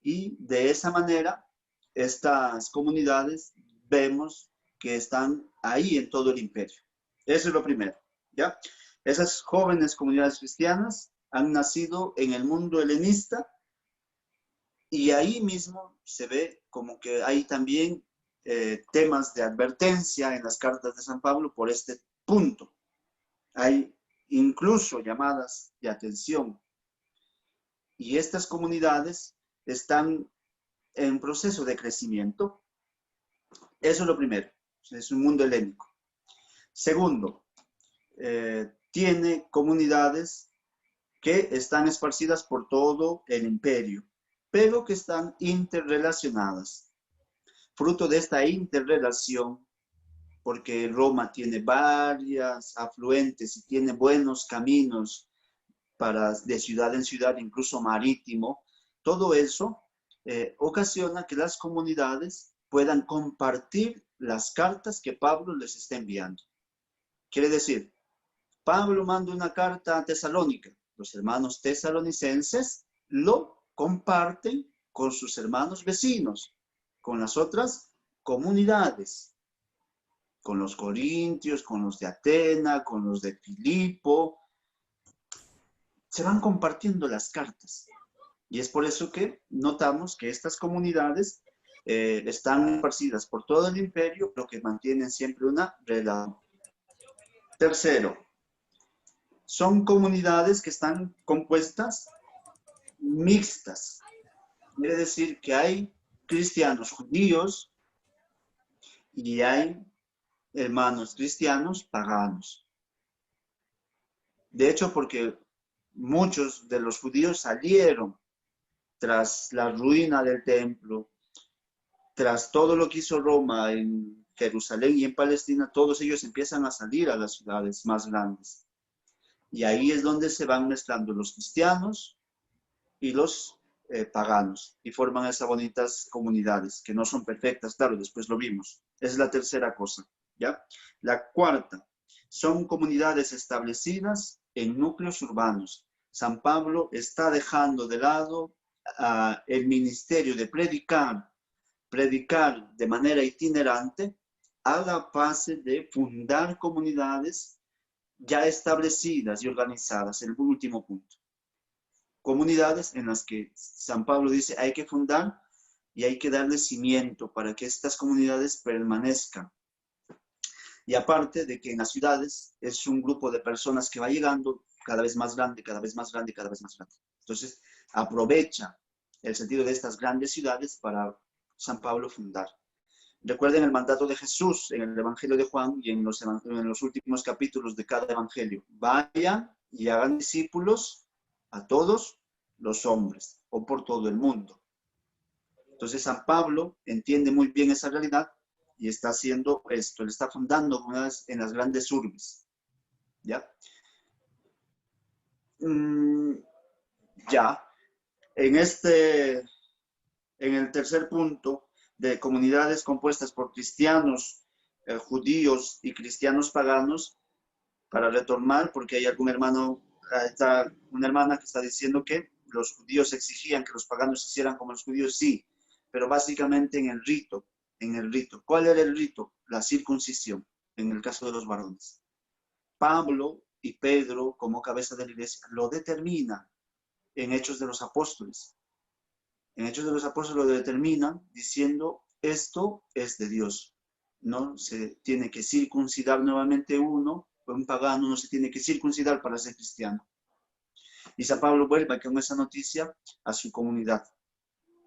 y de esa manera estas comunidades vemos que están ahí en todo el imperio. Eso es lo primero, ¿ya? Esas jóvenes comunidades cristianas han nacido en el mundo helenista y ahí mismo se ve como que hay también temas de advertencia en las cartas de San Pablo por este punto. Hay incluso llamadas de atención. Y estas comunidades están en proceso de crecimiento. Eso es lo primero. Es un mundo helénico. Segundo, tiene comunidades que están esparcidas por todo el imperio, pero que están interrelacionadas. Fruto de esta interrelación, porque Roma tiene varias afluentes y tiene buenos caminos de ciudad en ciudad, incluso marítimo, todo eso ocasiona que las comunidades puedan compartir las cartas que Pablo les está enviando. Quiere decir, Pablo manda una carta a Tesalónica, los hermanos tesalonicenses lo comparten con sus hermanos vecinos, con las otras comunidades, con los corintios, con los de Atena, con los de Filipo. Se van compartiendo las cartas. Y es por eso que notamos que estas comunidades están esparcidas por todo el imperio, pero que mantienen siempre una relación. Tercero, son comunidades que están compuestas mixtas. Quiere decir que hay cristianos judíos y hay hermanos cristianos paganos. De hecho, porque muchos de los judíos salieron tras la ruina del templo, tras todo lo que hizo Roma en Jerusalén y en Palestina, todos ellos empiezan a salir a las ciudades más grandes. Y ahí es donde se van mezclando los cristianos y los paganos, y forman esas bonitas comunidades, que no son perfectas, claro, después lo vimos. Esa es la tercera cosa, ¿ya? La cuarta, son comunidades establecidas en núcleos urbanos. San Pablo está dejando de lado el ministerio de predicar de manera itinerante a la base de fundar comunidades ya establecidas y organizadas. El último punto. Comunidades en las que San Pablo dice hay que fundar y hay que darle cimiento para que estas comunidades permanezcan. Y aparte de que en las ciudades es un grupo de personas que va llegando cada vez más grande, cada vez más grande, cada vez más grande. Entonces aprovecha el sentido de estas grandes ciudades para San Pablo fundar. Recuerden el mandato de Jesús en el Evangelio de Juan y en los últimos capítulos de cada evangelio. Vayan y hagan discípulos a todos los hombres o por todo el mundo. Entonces San Pablo entiende muy bien esa realidad y está haciendo esto. Él está fundando comunidades en las grandes urbes. ¿Ya? Ya. En el tercer punto de comunidades compuestas por cristianos, judíos y cristianos paganos, para retomar, porque hay algún hermano, una hermana que está diciendo que los judíos exigían que los paganos hicieran como los judíos, sí, pero básicamente en el rito. ¿Cuál era el rito? La circuncisión, en el caso de los varones. Pablo y Pedro, como cabeza de la iglesia, lo determinan en Hechos de los Apóstoles. En Hechos de los Apóstoles lo determinan diciendo, esto es de Dios. No se tiene que circuncidar nuevamente uno, un pagano no se tiene que circuncidar para ser cristiano. Y San Pablo vuelve con esa noticia a su comunidad.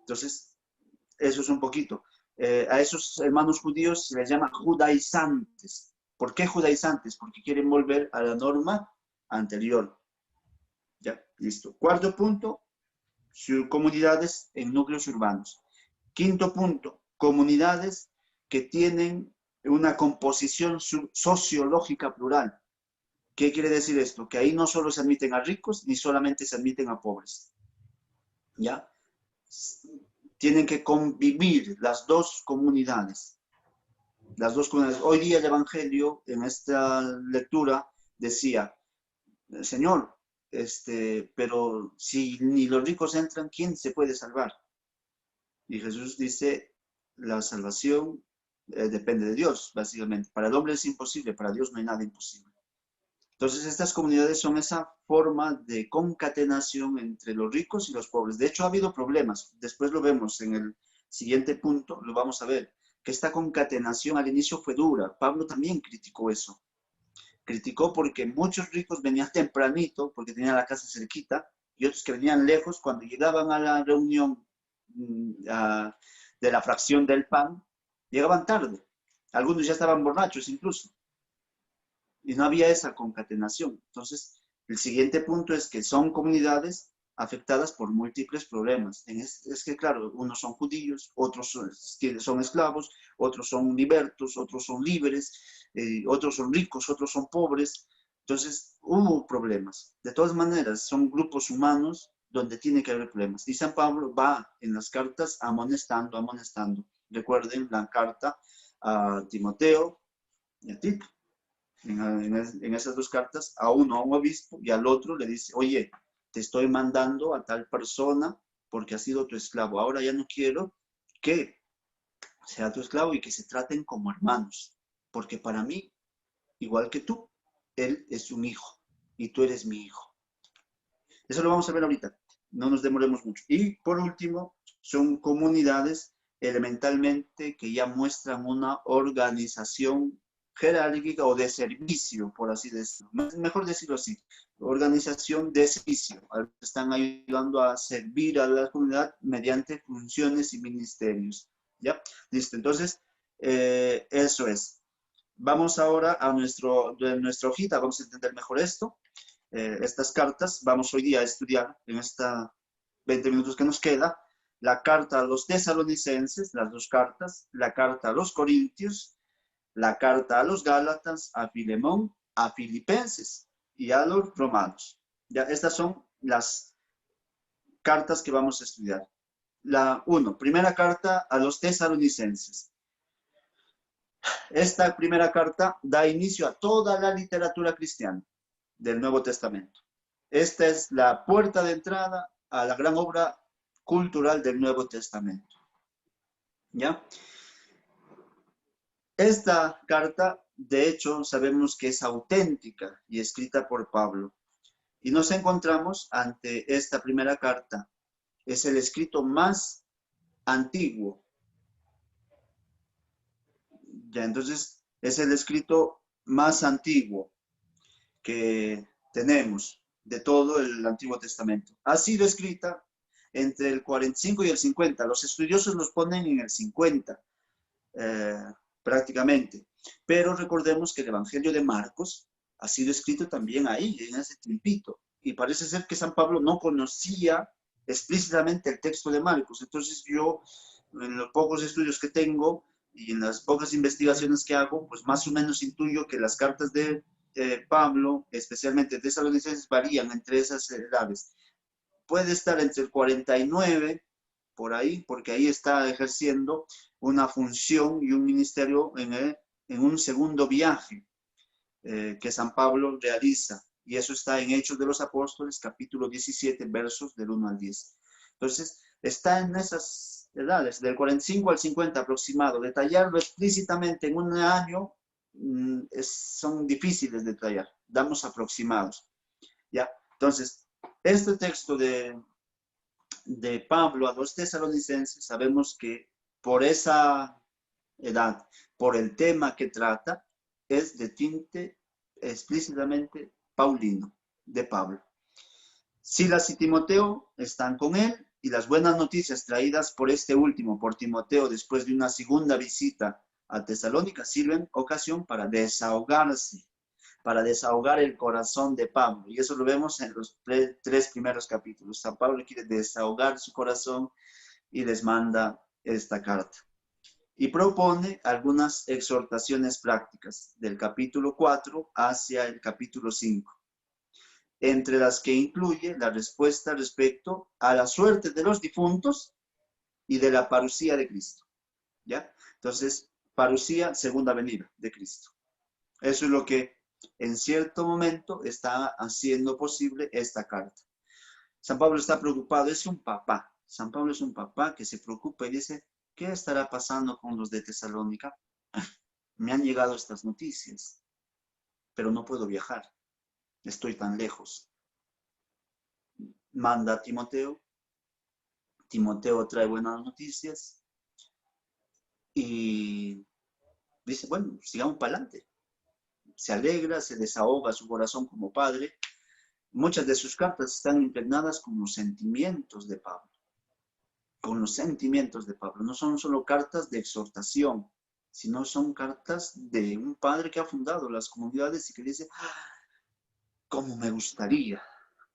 Entonces, eso es un poquito. A esos hermanos judíos se les llama judaizantes. ¿Por qué judaizantes? Porque quieren volver a la norma anterior. Ya, listo. Cuarto punto, comunidades en núcleos urbanos. Quinto punto, comunidades que tienen una composición sociológica plural. ¿Qué quiere decir esto? Que ahí no solo se admiten a ricos, ni solamente se admiten a pobres. ¿Ya? Tienen que convivir las dos comunidades. Las dos comunidades. Hoy día el Evangelio, en esta lectura, decía, Señor, pero si ni los ricos entran, ¿quién se puede salvar? Y Jesús dice, la salvación depende de Dios, básicamente. Para el hombre es imposible, para Dios no hay nada imposible. Entonces estas comunidades son esa forma de concatenación entre los ricos y los pobres. De hecho ha habido problemas, después lo vemos en el siguiente punto, lo vamos a ver, que esta concatenación al inicio fue dura. Pablo también criticó eso. Criticó porque muchos ricos venían tempranito, porque tenían la casa cerquita, y otros que venían lejos, cuando llegaban a la reunión de la fracción del pan, llegaban tarde. Algunos ya estaban borrachos incluso. Y no había esa concatenación. Entonces, el siguiente punto es que son comunidades afectadas por múltiples problemas. Es que, claro, unos son judíos, otros son esclavos, otros son libertos, otros son libres, otros son ricos, otros son pobres. Entonces, hubo problemas. De todas maneras, son grupos humanos donde tiene que haber problemas. Y San Pablo va en las cartas amonestando. Recuerden la carta a Timoteo y a Tito. En esas dos cartas, a uno a un obispo y al otro le dice, oye, te estoy mandando a tal persona porque ha sido tu esclavo. Ahora ya no quiero que sea tu esclavo y que se traten como hermanos. Porque para mí, igual que tú, él es un hijo y tú eres mi hijo. Eso lo vamos a ver ahorita. No nos demoremos mucho. Y por último, son comunidades elementalmente que ya muestran una organización jerárquica o de servicio, por así decirlo. Mejor decirlo así. organización de servicio. Están ayudando a servir a la comunidad mediante funciones y ministerios. ¿Ya? Listo. Entonces, eso es. Vamos ahora a nuestra hojita. Vamos a entender mejor esto. Estas cartas. Vamos hoy día a estudiar en esta 20 minutos que nos queda. La carta a los tesalonicenses, las dos cartas. La carta a los corintios. La carta a los gálatas, a Filemón, a filipenses y a los romanos. Ya, estas son las cartas que vamos a estudiar. La 1, primera carta a los tesalonicenses. Esta primera carta da inicio a toda la literatura cristiana del Nuevo Testamento. Esta es la puerta de entrada a la gran obra cultural del Nuevo Testamento. ¿Ya? Esta carta, de hecho, sabemos que es auténtica y escrita por Pablo. Y nos encontramos ante esta primera carta. Es el escrito más antiguo. Ya, entonces, es el escrito más antiguo que tenemos de todo el Antiguo Testamento. Ha sido escrita entre el 45 y el 50. Los estudiosos los ponen en el 50. Prácticamente. Pero recordemos que el Evangelio de Marcos ha sido escrito también ahí, en ese tiempito. Y parece ser que San Pablo no conocía explícitamente el texto de Marcos. Entonces yo, en los pocos estudios que tengo y en las pocas investigaciones que hago, pues más o menos intuyo que las cartas de Pablo, especialmente de Tesalonicenses, varían entre esas edades. Puede estar entre el 49, por ahí, porque ahí está ejerciendo una función y un ministerio en un segundo viaje que San Pablo realiza. Y eso está en Hechos de los Apóstoles, capítulo 17, versos del 1 al 10. Entonces, está en esas edades, del 45 al 50 aproximado. Detallarlo explícitamente en un año son difíciles de detallar. Damos aproximados. ¿Ya? Entonces, este texto de Pablo a los tesalonicenses, sabemos que por esa edad, por el tema que trata, es de tinte explícitamente paulino, de Pablo. Silas y Timoteo están con él, y las buenas noticias traídas por este último, por Timoteo, después de una segunda visita a Tesalónica, sirven ocasión para desahogarse, para desahogar el corazón de Pablo. Y eso lo vemos en los tres primeros capítulos. San Pablo quiere desahogar su corazón y les manda esta carta. Y propone algunas exhortaciones prácticas del capítulo 4 hacia el capítulo 5, entre las que incluye la respuesta respecto a la suerte de los difuntos y de la parusía de Cristo. ¿Ya? Entonces, parusía, segunda venida de Cristo. Eso es lo que en cierto momento está haciendo posible esta carta. San Pablo está preocupado, es un papá. San Pablo es un papá que se preocupa y dice, ¿qué estará pasando con los de Tesalónica? Me han llegado estas noticias, pero no puedo viajar. Estoy tan lejos. Manda a Timoteo. Timoteo trae buenas noticias. Y dice, bueno, sigamos para adelante. Se alegra, se desahoga su corazón como padre. Muchas de sus cartas están impregnadas con los sentimientos de Pablo. Con los sentimientos de Pablo. No son solo cartas de exhortación, sino son cartas de un padre que ha fundado las comunidades y que dice, ¿cómo me gustaría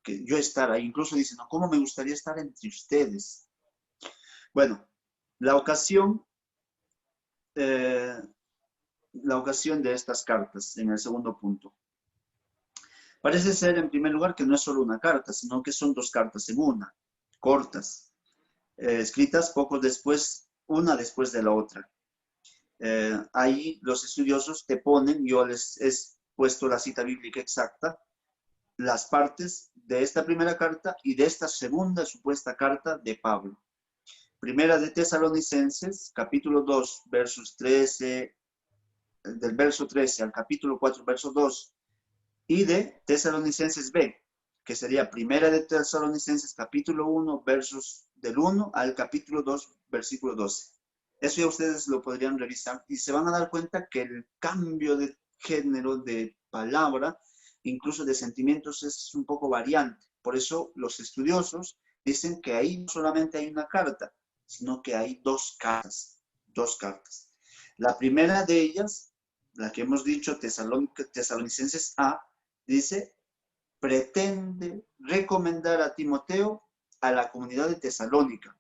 que yo estar ahí? Incluso dice, no, ¿cómo me gustaría estar entre ustedes? Bueno, la ocasión de estas cartas, en el segundo punto. Parece ser, en primer lugar, que no es solo una carta, sino que son dos cartas en una, cortas, escritas poco después, una después de la otra. Ahí los estudiosos te ponen, yo les he puesto la cita bíblica exacta, las partes de esta primera carta y de esta segunda supuesta carta de Pablo. Primera de Tesalonicenses, capítulo 2, versos 13, del verso 13 al capítulo 4, verso 2, y de Tesalonicenses B, que sería Primera de Tesalonicenses, capítulo 1, versos del 1 al capítulo 2, versículo 12. Eso ya ustedes lo podrían revisar y se van a dar cuenta que el cambio de género de palabra incluso de sentimientos, es un poco variante. Por eso los estudiosos dicen que ahí no solamente hay una carta, sino que hay dos cartas. La primera de ellas, la que hemos dicho, Tesalonicenses A, dice, pretende recomendar a Timoteo a la comunidad de Tesalónica,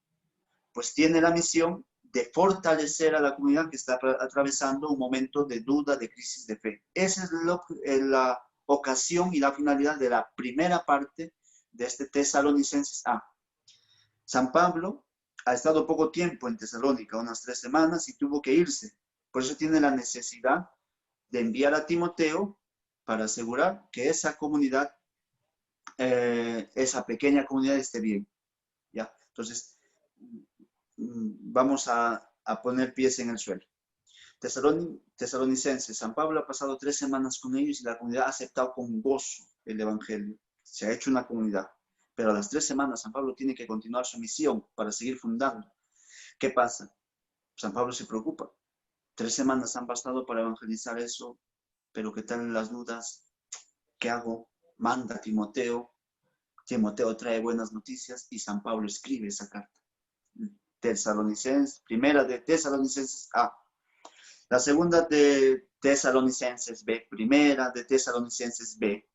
pues tiene la misión de fortalecer a la comunidad que está atravesando un momento de duda, de crisis de fe. Esa es la ocasión y la finalidad de la primera parte de este Tesalonicenses A. San Pablo ha estado poco tiempo en Tesalónica, unas 3 semanas, y tuvo que irse. Por eso tiene la necesidad de enviar a Timoteo para asegurar que esa comunidad, esa pequeña comunidad esté bien. ¿Ya? Entonces, vamos a poner pies en el suelo. Tesalonicenses, San Pablo ha pasado 3 semanas con ellos y la comunidad ha aceptado con gozo el Evangelio. Se ha hecho una comunidad. Pero a las 3 semanas San Pablo tiene que continuar su misión para seguir fundando. ¿Qué pasa? San Pablo se preocupa. 3 semanas han bastado para evangelizar eso, pero ¿qué tal las dudas? ¿Qué hago? Manda a Timoteo. Timoteo trae buenas noticias y San Pablo escribe esa carta. Primera de Tesalonicenses A. La segunda de Tesalonicenses B. Primera de Tesalonicenses B.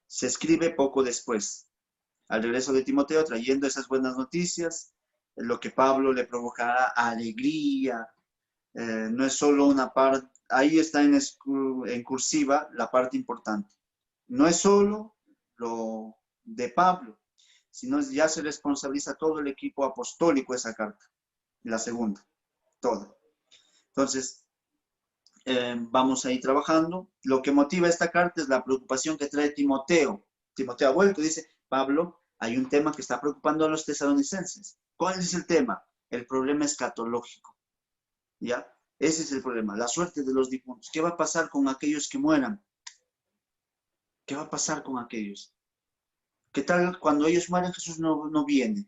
Se escribe poco después, al regreso de Timoteo, trayendo esas buenas noticias, lo que Pablo le provocará alegría. No es solo una parte, ahí está en cursiva la parte importante. No es solo lo de Pablo, sino ya se responsabiliza todo el equipo apostólico esa carta, la segunda, toda. Entonces, vamos a ir trabajando. Lo que motiva esta carta es la preocupación que trae Timoteo. Timoteo ha vuelto y dice, Pablo, hay un tema que está preocupando a los tesalonicenses. ¿Cuál es el tema? El problema escatológico. ¿Ya? Ese es el problema, la suerte de los difuntos. ¿Qué va a pasar con aquellos que mueran? ¿Qué va a pasar con aquellos? ¿Qué tal cuando ellos mueren Jesús no viene?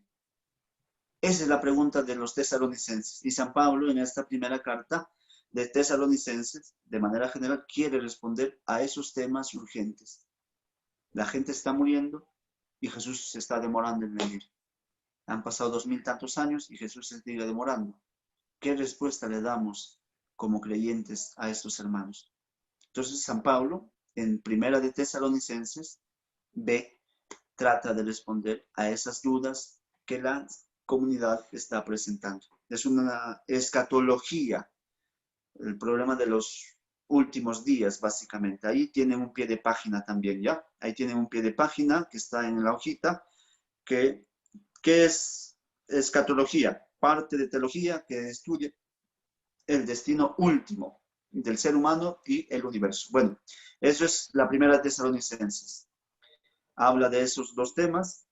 Esa es la pregunta de los tesalonicenses. Y San Pablo en esta primera carta de Tesalonicenses, de manera general, quiere responder a esos temas urgentes. La gente está muriendo y Jesús se está demorando en venir. Han pasado 2000 tantos años y Jesús se sigue demorando. ¿Qué respuesta le damos como creyentes a estos hermanos? Entonces San Pablo, en primera de Tesalonicenses, B, trata de responder a esas dudas que la comunidad está presentando. Es una escatología, el problema de los últimos días, básicamente. Ahí tienen un pie de página también, ¿ya? Ahí tienen un pie de página que está en la hojita, que es escatología, parte de teología que estudia el destino último del ser humano y el universo. Bueno, eso es la primera de Tesalonicenses. Habla de esos dos temas.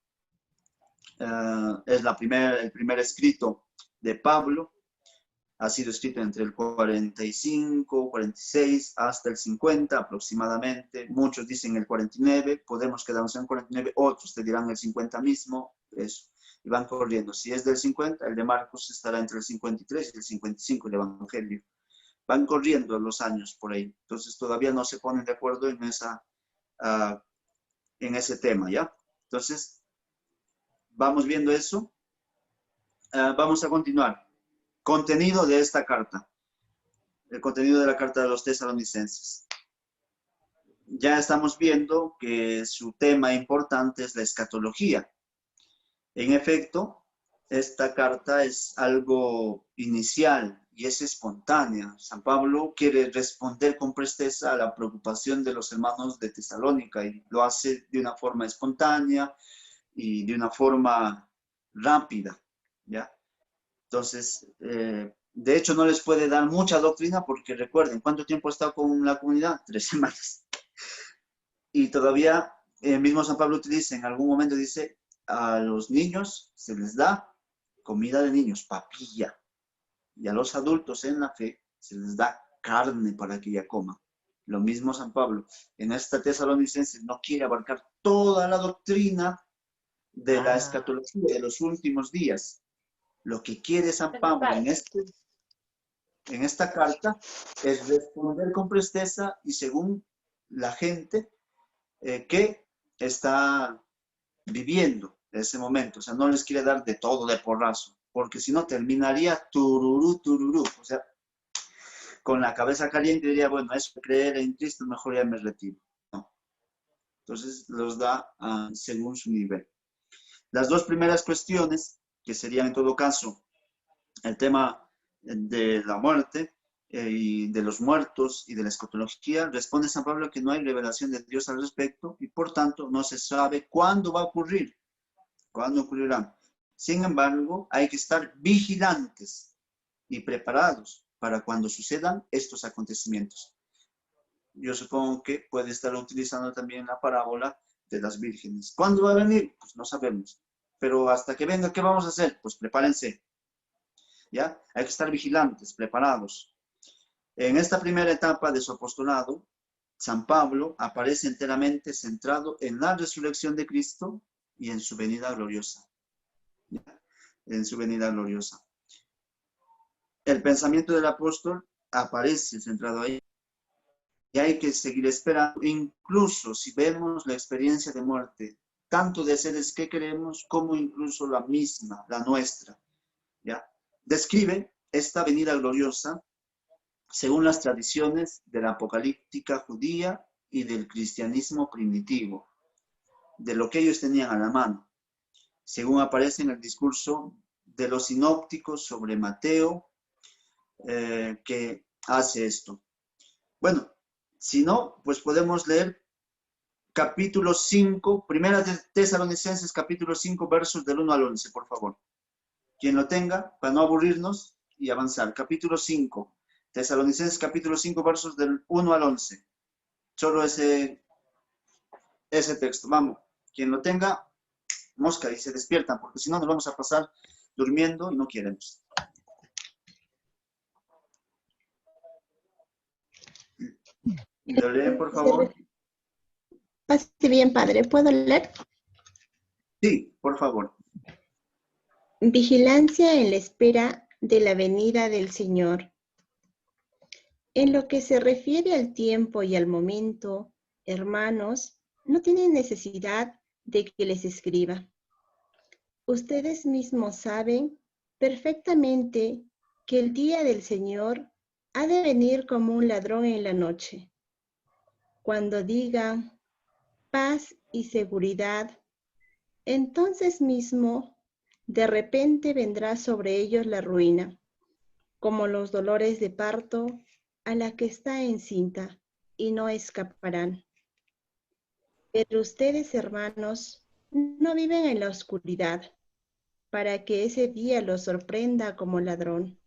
Es el primer escrito de Pablo. Ha sido escrito entre el 45, 46 hasta el 50 aproximadamente. Muchos dicen el 49, podemos quedarnos en el 49, otros te dirán el 50 mismo, eso. Y van corriendo. Si es del 50, el de Marcos estará entre el 53 y el 55, el Evangelio. Van corriendo los años por ahí. Entonces todavía no se ponen de acuerdo en ese tema, ¿ya? Entonces, vamos viendo eso. Vamos a continuar. Contenido de esta carta. El contenido de la carta de los tesalonicenses. Ya estamos viendo que su tema importante es la escatología. En efecto, esta carta es algo inicial y es espontánea. San Pablo quiere responder con presteza a la preocupación de los hermanos de Tesalónica y lo hace de una forma espontánea y de una forma rápida, ¿ya? Entonces, de hecho no les puede dar mucha doctrina porque recuerden, ¿cuánto tiempo ha estado con la comunidad? 3 semanas. Y todavía, el mismo San Pablo te dice, en algún momento dice, a los niños se les da comida de niños, papilla. Y a los adultos en la fe se les da carne para que ella coma. Lo mismo San Pablo. En esta Tesalonicenses no quiere abarcar toda la doctrina de la escatología de los últimos días. Lo que quiere San Pablo en esta carta es responder con presteza y según la gente qué está viviendo en ese momento. O sea, no les quiere dar de todo de porrazo, porque si no terminaría tururú, tururú. O sea, con la cabeza caliente diría, bueno, eso de creer en Cristo, mejor ya me retiro. No. Entonces los da según su nivel. Las dos primeras cuestiones, que serían en todo caso el tema de la muerte y de los muertos y de la escatología, responde San Pablo que no hay revelación de Dios al respecto y por tanto no se sabe cuándo va a ocurrir, cuándo ocurrirá. Sin embargo, hay que estar vigilantes y preparados para cuando sucedan estos acontecimientos. Yo supongo que puede estar utilizando también la parábola de las vírgenes. ¿Cuándo va a venir? Pues no sabemos. Pero hasta que venga, ¿qué vamos a hacer? Pues prepárense. ¿Ya? Hay que estar vigilantes, preparados. En esta primera etapa de su apostolado, San Pablo aparece enteramente centrado en la resurrección de Cristo y en su venida gloriosa. ¿Ya? En su venida gloriosa. El pensamiento del apóstol aparece centrado ahí. Y hay que seguir esperando, incluso si vemos la experiencia de muerte, tanto de seres que queremos, como incluso la misma, la nuestra. ¿Ya? Describe esta venida gloriosa según las tradiciones de la apocalíptica judía y del cristianismo primitivo, de lo que ellos tenían a la mano, según aparece en el discurso de los sinópticos sobre Mateo, que hace esto. Bueno, si no, pues podemos leer capítulo 5, primera de Tesalonicenses, capítulo 5, versos del 1 al 11, por favor. Quien lo tenga, para no aburrirnos y avanzar. Capítulo 5, Tesalonicenses, capítulo 5, versos del 1 al 11. Solo ese texto. Vamos, quien lo tenga, mosca, y se despiertan, porque si no nos vamos a pasar durmiendo y no queremos. ¿Lo leen, por favor? Pase bien, padre. ¿Puedo leer? Sí, por favor. Vigilancia en la espera de la venida del Señor. En lo que se refiere al tiempo y al momento, hermanos, no tienen necesidad de que les escriba. Ustedes mismos saben perfectamente que el día del Señor ha de venir como un ladrón en la noche. Cuando digan paz y seguridad, entonces mismo de repente vendrá sobre ellos la ruina, como los dolores de parto a la que está encinta, y no escaparán. Pero ustedes, hermanos, no viven en la oscuridad, para que ese día los sorprenda como ladrón.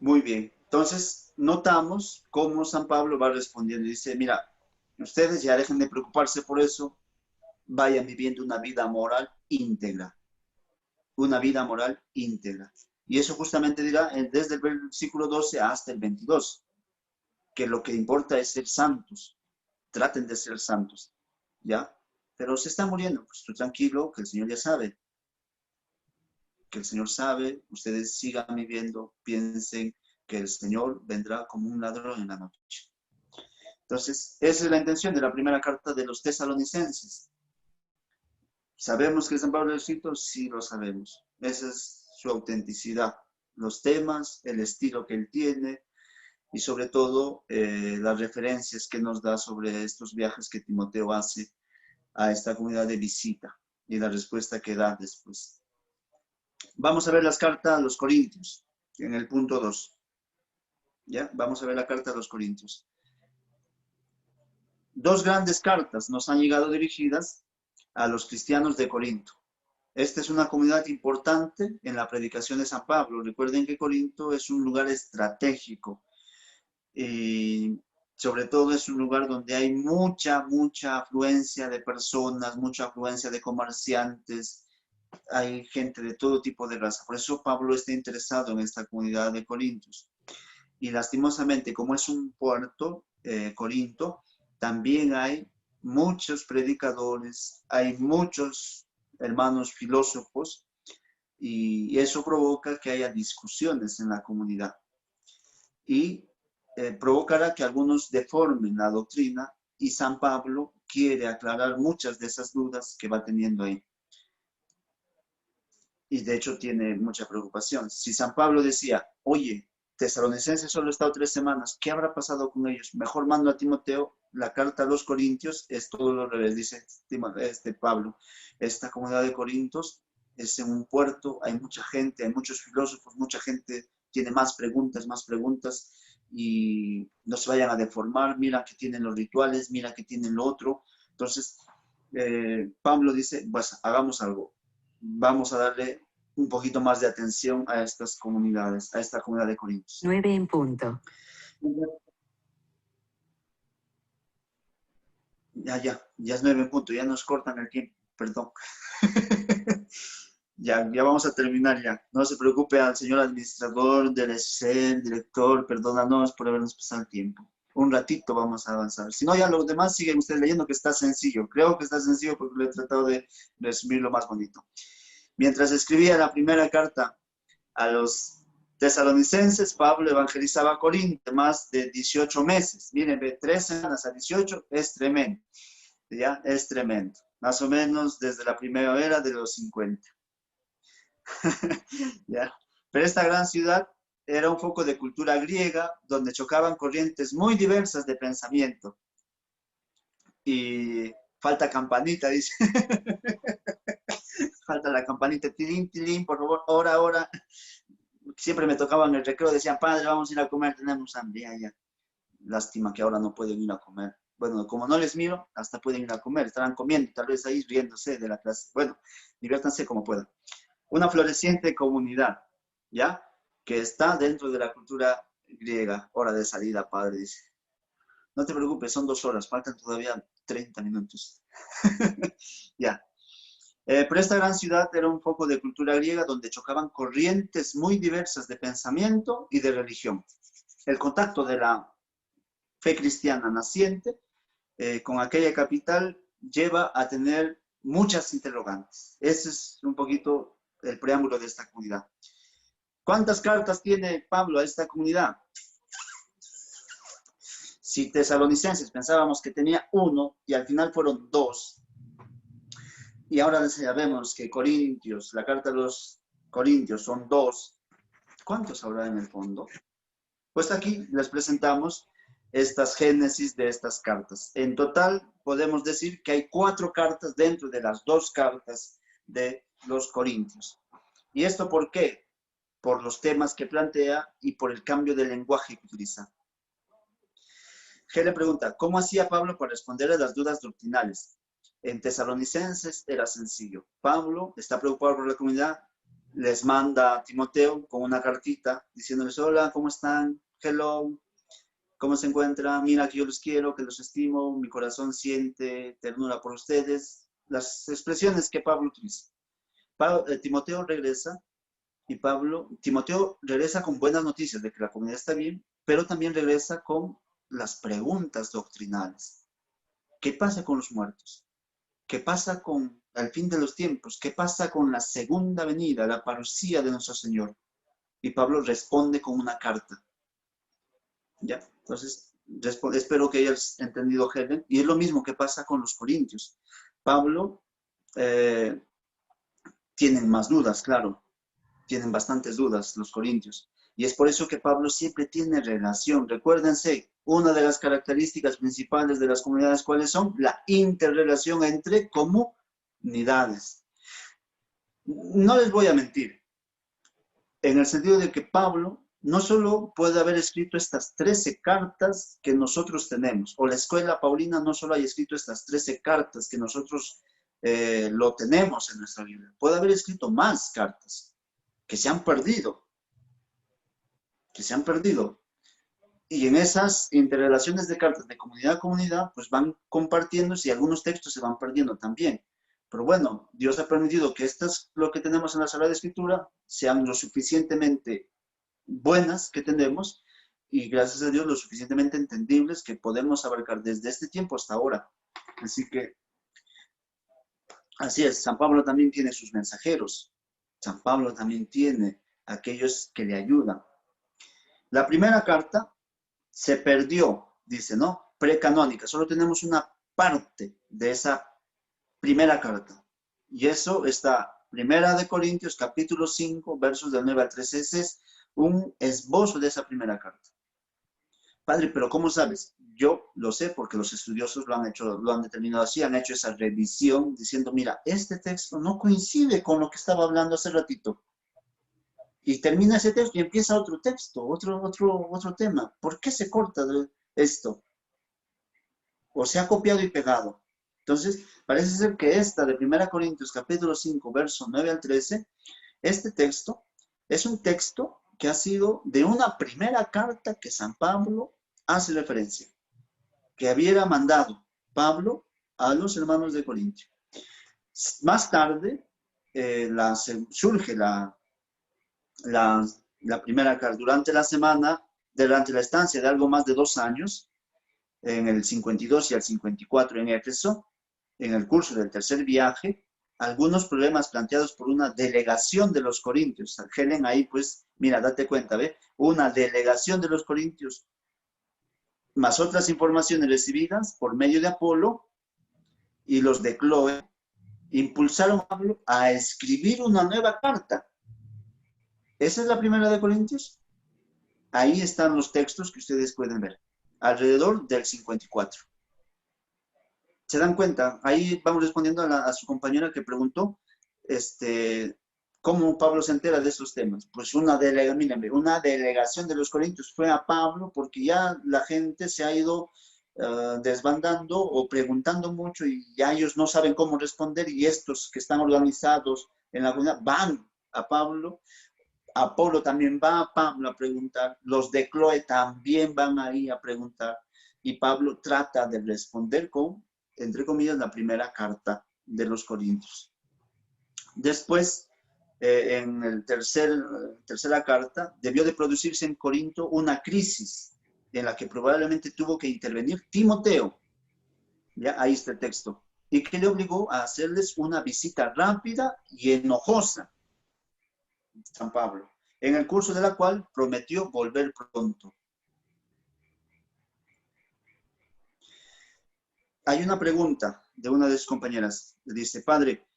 Muy bien. Entonces, notamos cómo San Pablo va respondiendo. Dice, mira, ustedes ya dejen de preocuparse por eso, vayan viviendo una vida moral íntegra. Una vida moral íntegra. Y eso justamente dirá desde el versículo 12 hasta el 22, que lo que importa es ser santos. Traten de ser santos, ¿ya? Pero se está muriendo, pues tú tranquilo, que el Señor ya sabe. Que el Señor sabe, ustedes sigan viviendo, piensen que el Señor vendrá como un ladrón en la noche. Entonces, esa es la intención de la primera carta de los tesalonicenses. ¿Sabemos que San Pablo es escrito? Sí, lo sabemos. Esa es su autenticidad. Los temas, el estilo que él tiene y sobre todo las referencias que nos da sobre estos viajes que Timoteo hace a esta comunidad de visita y la respuesta que da después. Vamos a ver las cartas a los Corintios, en el punto 2. ¿Ya? Vamos a ver la carta a los Corintios. Dos grandes cartas nos han llegado dirigidas a los cristianos de Corinto. Esta es una comunidad importante en la predicación de San Pablo. Recuerden que Corinto es un lugar estratégico y sobre todo es un lugar donde hay mucha afluencia de personas, mucha afluencia de comerciantes, hay gente de todo tipo de raza. Por eso Pablo está interesado en esta comunidad de Corintios. Y lastimosamente, como es un puerto, Corinto, también hay muchos predicadores, hay muchos hermanos filósofos, y eso provoca que haya discusiones en la comunidad. Y provocará que algunos deformen la doctrina y San Pablo quiere aclarar muchas de esas dudas que va teniendo ahí. Y de hecho tiene mucha preocupación. Si San Pablo decía, oye, Tesalonicenses solo ha estado 3 semanas, ¿qué habrá pasado con ellos? Mejor mando a Timoteo. La carta a los Corintios es todo lo revés, dice Pablo. Esta comunidad de Corintios es en un puerto, hay mucha gente, hay muchos filósofos, mucha gente tiene más preguntas y no se vayan a deformar, mira que tienen los rituales, mira que tienen lo otro. Entonces, Pablo dice, pues hagamos algo, vamos a darle un poquito más de atención a estas comunidades, a esta comunidad de Corintios. 9 en punto. Ya es 9 en punto, ya nos cortan el tiempo, perdón. Ya vamos a terminar ya. No se preocupe al señor administrador del ESEL, director, perdónanos por habernos pasado el tiempo. Un ratito vamos a avanzar. Si no, ya los demás siguen ustedes leyendo, que está sencillo. Creo que está sencillo porque lo he tratado de resumir lo más bonito. Mientras escribía la primera carta a los tesalonicenses, Pablo evangelizaba a Corinto más de 18 meses. Miren, de 3 semanas a 18 es tremendo. Ya, es tremendo. Más o menos desde la primera era de los 50. ¿Ya? Pero esta gran ciudad era un foco de cultura griega donde chocaban corrientes muy diversas de pensamiento. Y falta campanita, dice. Falta la campanita, tilín, tilín, por favor, hora. Siempre me tocaban el recreo, decían, padre, vamos a ir a comer, tenemos hambre, ya. Lástima que ahora no pueden ir a comer. Bueno, como no les miro, hasta pueden ir a comer, estarán comiendo, tal vez ahí riéndose de la clase. Bueno, diviértanse como puedan. Una floreciente comunidad, ¿ya? Que está dentro de la cultura griega. Hora de salida, padre, dice. No te preocupes, son 2 horas, faltan todavía 30 minutos. Ya. Pero esta gran ciudad era un foco de cultura griega donde chocaban corrientes muy diversas de pensamiento y de religión. El contacto de la fe cristiana naciente con aquella capital lleva a tener muchas interrogantes. Ese es un poquito el preámbulo de esta comunidad. ¿Cuántas cartas tiene Pablo a esta comunidad? Si tesalonicenses pensábamos que tenía 1 y al final fueron 2, y ahora sabemos que Corintios, la carta de los Corintios son 2, ¿cuántos habrá en el fondo? Pues aquí les presentamos estas génesis de estas cartas. En total podemos decir que hay 4 cartas dentro de las 2 cartas de los Corintios. ¿Y esto por qué? Por los temas que plantea y por el cambio de lenguaje que utiliza. G le pregunta, ¿cómo hacía Pablo para responder a las dudas doctrinales? En Tesalonicenses era sencillo. Pablo está preocupado por la comunidad, les manda a Timoteo con una cartita diciéndoles, hola, ¿cómo están? Hello, ¿cómo se encuentran? Mira que yo los quiero, que los estimo, mi corazón siente ternura por ustedes. Las expresiones que Pablo utiliza. Timoteo regresa y Timoteo regresa con buenas noticias de que la comunidad está bien, pero también regresa con las preguntas doctrinales. ¿Qué pasa con los muertos? ¿Qué pasa con el fin de los tiempos? ¿Qué pasa con la segunda venida, la parusía de nuestro Señor? Y Pablo responde con una carta. ¿Ya? Entonces, espero que hayas entendido, Helen. Y es lo mismo que pasa con los corintios. Pablo tienen más dudas, claro. Tienen bastantes dudas los corintios. Y es por eso que Pablo siempre tiene relación. Recuérdense, una de las características principales de las comunidades, ¿cuáles son? La interrelación entre comunidades. No les voy a mentir, en el sentido de que Pablo no solo puede haber escrito estas 13 cartas que nosotros tenemos, o la escuela paulina no solo haya escrito estas 13 cartas que nosotros lo tenemos en nuestra Biblia. Puede haber escrito más cartas que se han perdido. Y en esas interrelaciones de cartas de comunidad a comunidad, pues van compartiéndose y algunos textos se van perdiendo también. Pero bueno, Dios ha permitido que estas, lo que tenemos en la Sagrada Escritura, sean lo suficientemente buenas que tenemos y gracias a Dios lo suficientemente entendibles que podemos abarcar desde este tiempo hasta ahora. Así que, así es, San Pablo también tiene sus mensajeros. San Pablo también tiene aquellos que le ayudan. La primera carta se perdió, dice, ¿no? Precanónica. Solo tenemos una parte de esa primera carta. Y eso está, Primera de Corintios, capítulo 5, versos del 9 al 13. Ese es un esbozo de esa primera carta. Padre, pero ¿cómo sabes? Yo lo sé porque los estudiosos lo han hecho, lo han determinado así, han hecho esa revisión diciendo, mira, este texto no coincide con lo que estaba hablando hace ratito. Y termina ese texto y empieza otro texto, otro tema. ¿Por qué se corta esto? O se ha copiado y pegado. Entonces, parece ser que esta de 1 Corintios capítulo 5, verso 9 al 13, este texto es un texto que ha sido de una primera carta que San Pablo hace referencia, que había mandado Pablo a los hermanos de Corintio. Más tarde surge la primera carta. Durante la semana, durante la estancia de algo más de 2 años, en el 52 y el 54 en Éfeso, en el curso del tercer viaje, algunos problemas planteados por una delegación de los corintios. Helen ahí, pues, mira, date cuenta, ¿ve? Una delegación de los corintios, más otras informaciones recibidas por medio de Apolo y los de Cloé, impulsaron a Pablo a escribir una nueva carta. ¿Esa es la primera de Corintios? Ahí están los textos que ustedes pueden ver, alrededor del 54. ¿Se dan cuenta? Ahí vamos respondiendo a su compañera que preguntó cómo Pablo se entera de esos temas. Pues una delegación de los corintios fue a Pablo porque ya la gente se ha ido desbandando o preguntando mucho y ya ellos no saben cómo responder y estos que están organizados en la comunidad van a Pablo. Apolo también va a Pablo a preguntar, los de Cloé también van ahí a preguntar y Pablo trata de responder con, entre comillas, la primera carta de los Corintios. Después, en el tercera carta, debió de producirse en Corinto una crisis en la que probablemente tuvo que intervenir Timoteo. Ya, ahí está el texto. Y que le obligó a hacerles una visita rápida y enojosa. San Pablo, en el curso de la cual prometió volver pronto. Hay una pregunta de una de sus compañeras. Dice, padre,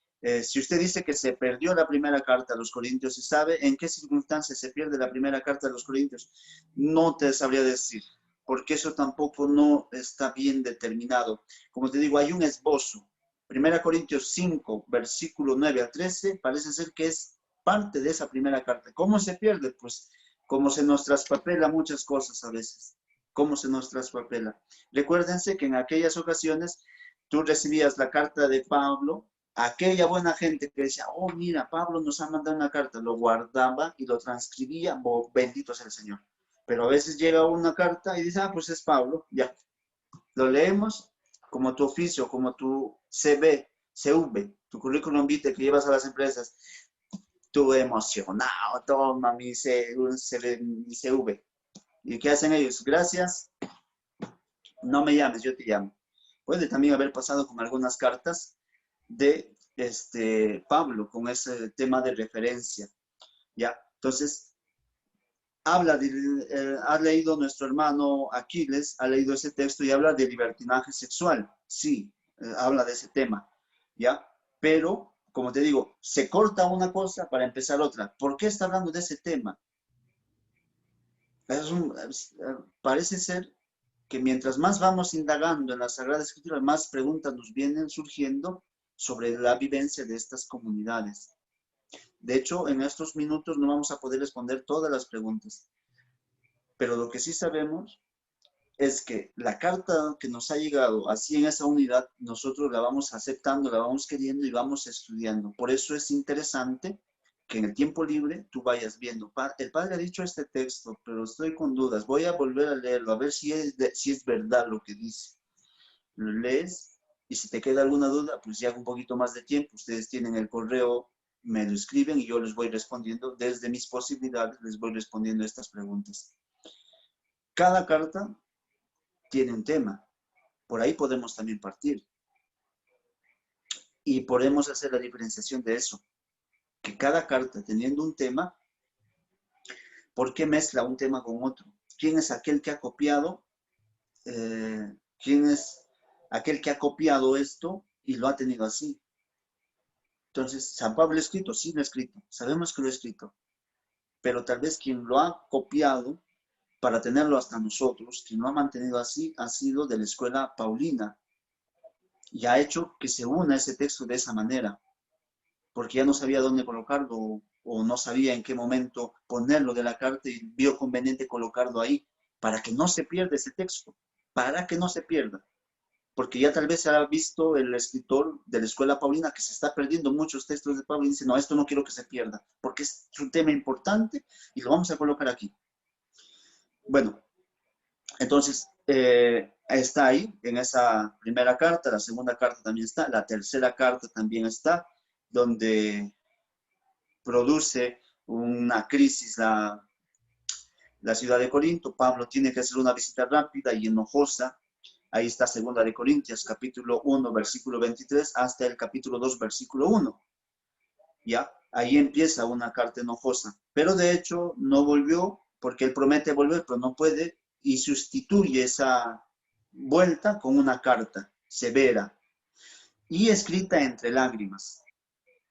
si usted dice que se perdió la primera carta a los Corintios, ¿y sabe en qué circunstancias se pierde la primera carta a los Corintios? No te sabría decir, porque eso tampoco no está bien determinado. Como te digo, hay un esbozo. 1 Corintios 5, versículo 9 a 13, parece ser que es parte de esa primera carta. ¿Cómo se pierde? Pues como se nos traspapela muchas cosas a veces. ¿Cómo se nos traspapela? Recuérdense que en aquellas ocasiones tú recibías la carta de Pablo, aquella buena gente que decía, oh mira, Pablo nos ha mandado una carta, lo guardaba y lo transcribía, oh, bendito sea el Señor. Pero a veces llega una carta y dice, pues es Pablo, ya. Lo leemos como tu oficio, como tu CV, tu currículum vitae que llevas a las empresas. Tú emocionado, toma mi CV. ¿Y qué hacen ellos? Gracias, no me llames, yo te llamo. Puede también haber pasado con algunas cartas de Pablo, con ese tema de referencia. ¿Ya? Entonces, ha leído nuestro hermano Aquiles, ha leído ese texto y habla de libertinaje sexual. Sí, habla de ese tema. ¿Ya? Pero, como te digo, se corta una cosa para empezar otra. ¿Por qué está hablando de ese tema? Parece ser que mientras más vamos indagando en la Sagrada Escritura, más preguntas nos vienen surgiendo sobre la vivencia de estas comunidades. De hecho, en estos minutos no vamos a poder responder todas las preguntas. Pero lo que sí sabemos es que la carta que nos ha llegado así en esa unidad, nosotros la vamos aceptando, la vamos queriendo y vamos estudiando. Por eso es interesante que en el tiempo libre tú vayas viendo. El padre ha dicho este texto, pero estoy con dudas. Voy a volver a leerlo, a ver si es verdad lo que dice. Lo lees y si te queda alguna duda, pues ya un poquito más de tiempo. Ustedes tienen el correo, me lo escriben y yo les voy respondiendo. Desde mis posibilidades les voy respondiendo estas preguntas. Cada carta tiene un tema. Por ahí podemos también partir. Y podemos hacer la diferenciación de eso. Que cada carta teniendo un tema, ¿por qué mezcla un tema con otro? quién es aquel que ha copiado, quién es aquel que ha copiado esto y lo ha tenido así. Entonces, ¿San Pablo ha escrito? Sí, lo ha escrito. Sabemos que lo ha escrito. Pero tal vez quien lo ha copiado para tenerlo hasta nosotros, quien lo ha mantenido así, ha sido de la escuela paulina. Y ha hecho que se una ese texto de esa manera. Porque ya no sabía dónde colocarlo o no sabía en qué momento ponerlo de la carta y vio conveniente colocarlo ahí para que no se pierda ese texto. Para que no se pierda. Porque ya tal vez se ha visto el escritor de la escuela paulina que se está perdiendo muchos textos de Pablo y dice, no, esto no quiero que se pierda, porque es un tema importante y lo vamos a colocar aquí. Bueno, entonces, está ahí, en esa primera carta, la segunda carta también está, la tercera carta también está, donde produce una crisis la ciudad de Corinto. Pablo tiene que hacer una visita rápida y enojosa. Ahí está 2 de Corintios, capítulo 1, versículo 23, hasta el capítulo 2, versículo 1. ¿Ya? Ahí empieza una carta enojosa. Pero de hecho no volvió, porque él promete volver, pero no puede, y sustituye esa vuelta con una carta severa y escrita entre lágrimas.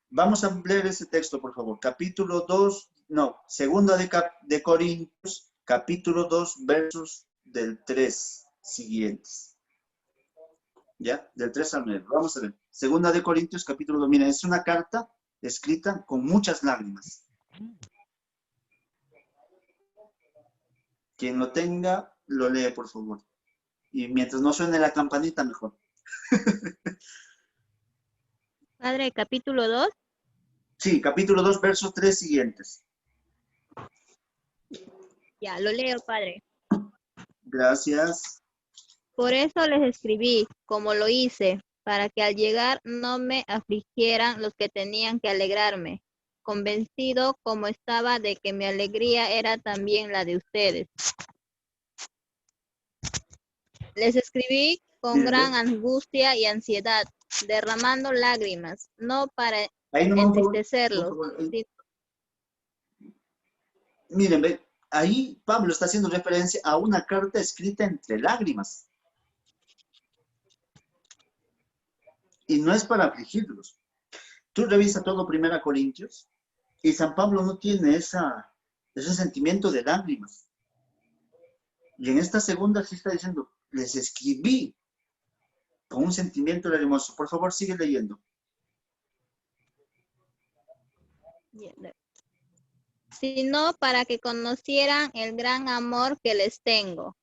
Vamos a leer ese texto, por favor. Capítulo 2, no, 2 de Corintios, capítulo 2, versos del 3 siguientes. ¿Ya? Del 3 al 9. Vamos a ver. 2 de Corintios, capítulo 2. Miren, es una carta escrita con muchas lágrimas. Quien lo tenga, lo lee, por favor. Y mientras no suene la campanita, mejor. Padre, capítulo 2. Sí, capítulo 2, versos 3 siguientes. Ya, lo leo, Padre. Gracias. Por eso les escribí, como lo hice, para que al llegar no me afligieran los que tenían que alegrarme, convencido como estaba de que mi alegría era también la de ustedes. Les escribí con gran angustia y ansiedad, derramando lágrimas, no para entristecerlos. Miren, ve, ahí Pablo está haciendo referencia a una carta escrita entre lágrimas. Y no es para afligirlos. Tú revisa todo 1 Corintios y San Pablo no tiene ese sentimiento de lágrimas. Y en esta segunda sí está diciendo, les escribí con un sentimiento hermoso. Por favor, sigue leyendo. Sino para que conocieran el gran amor que les tengo.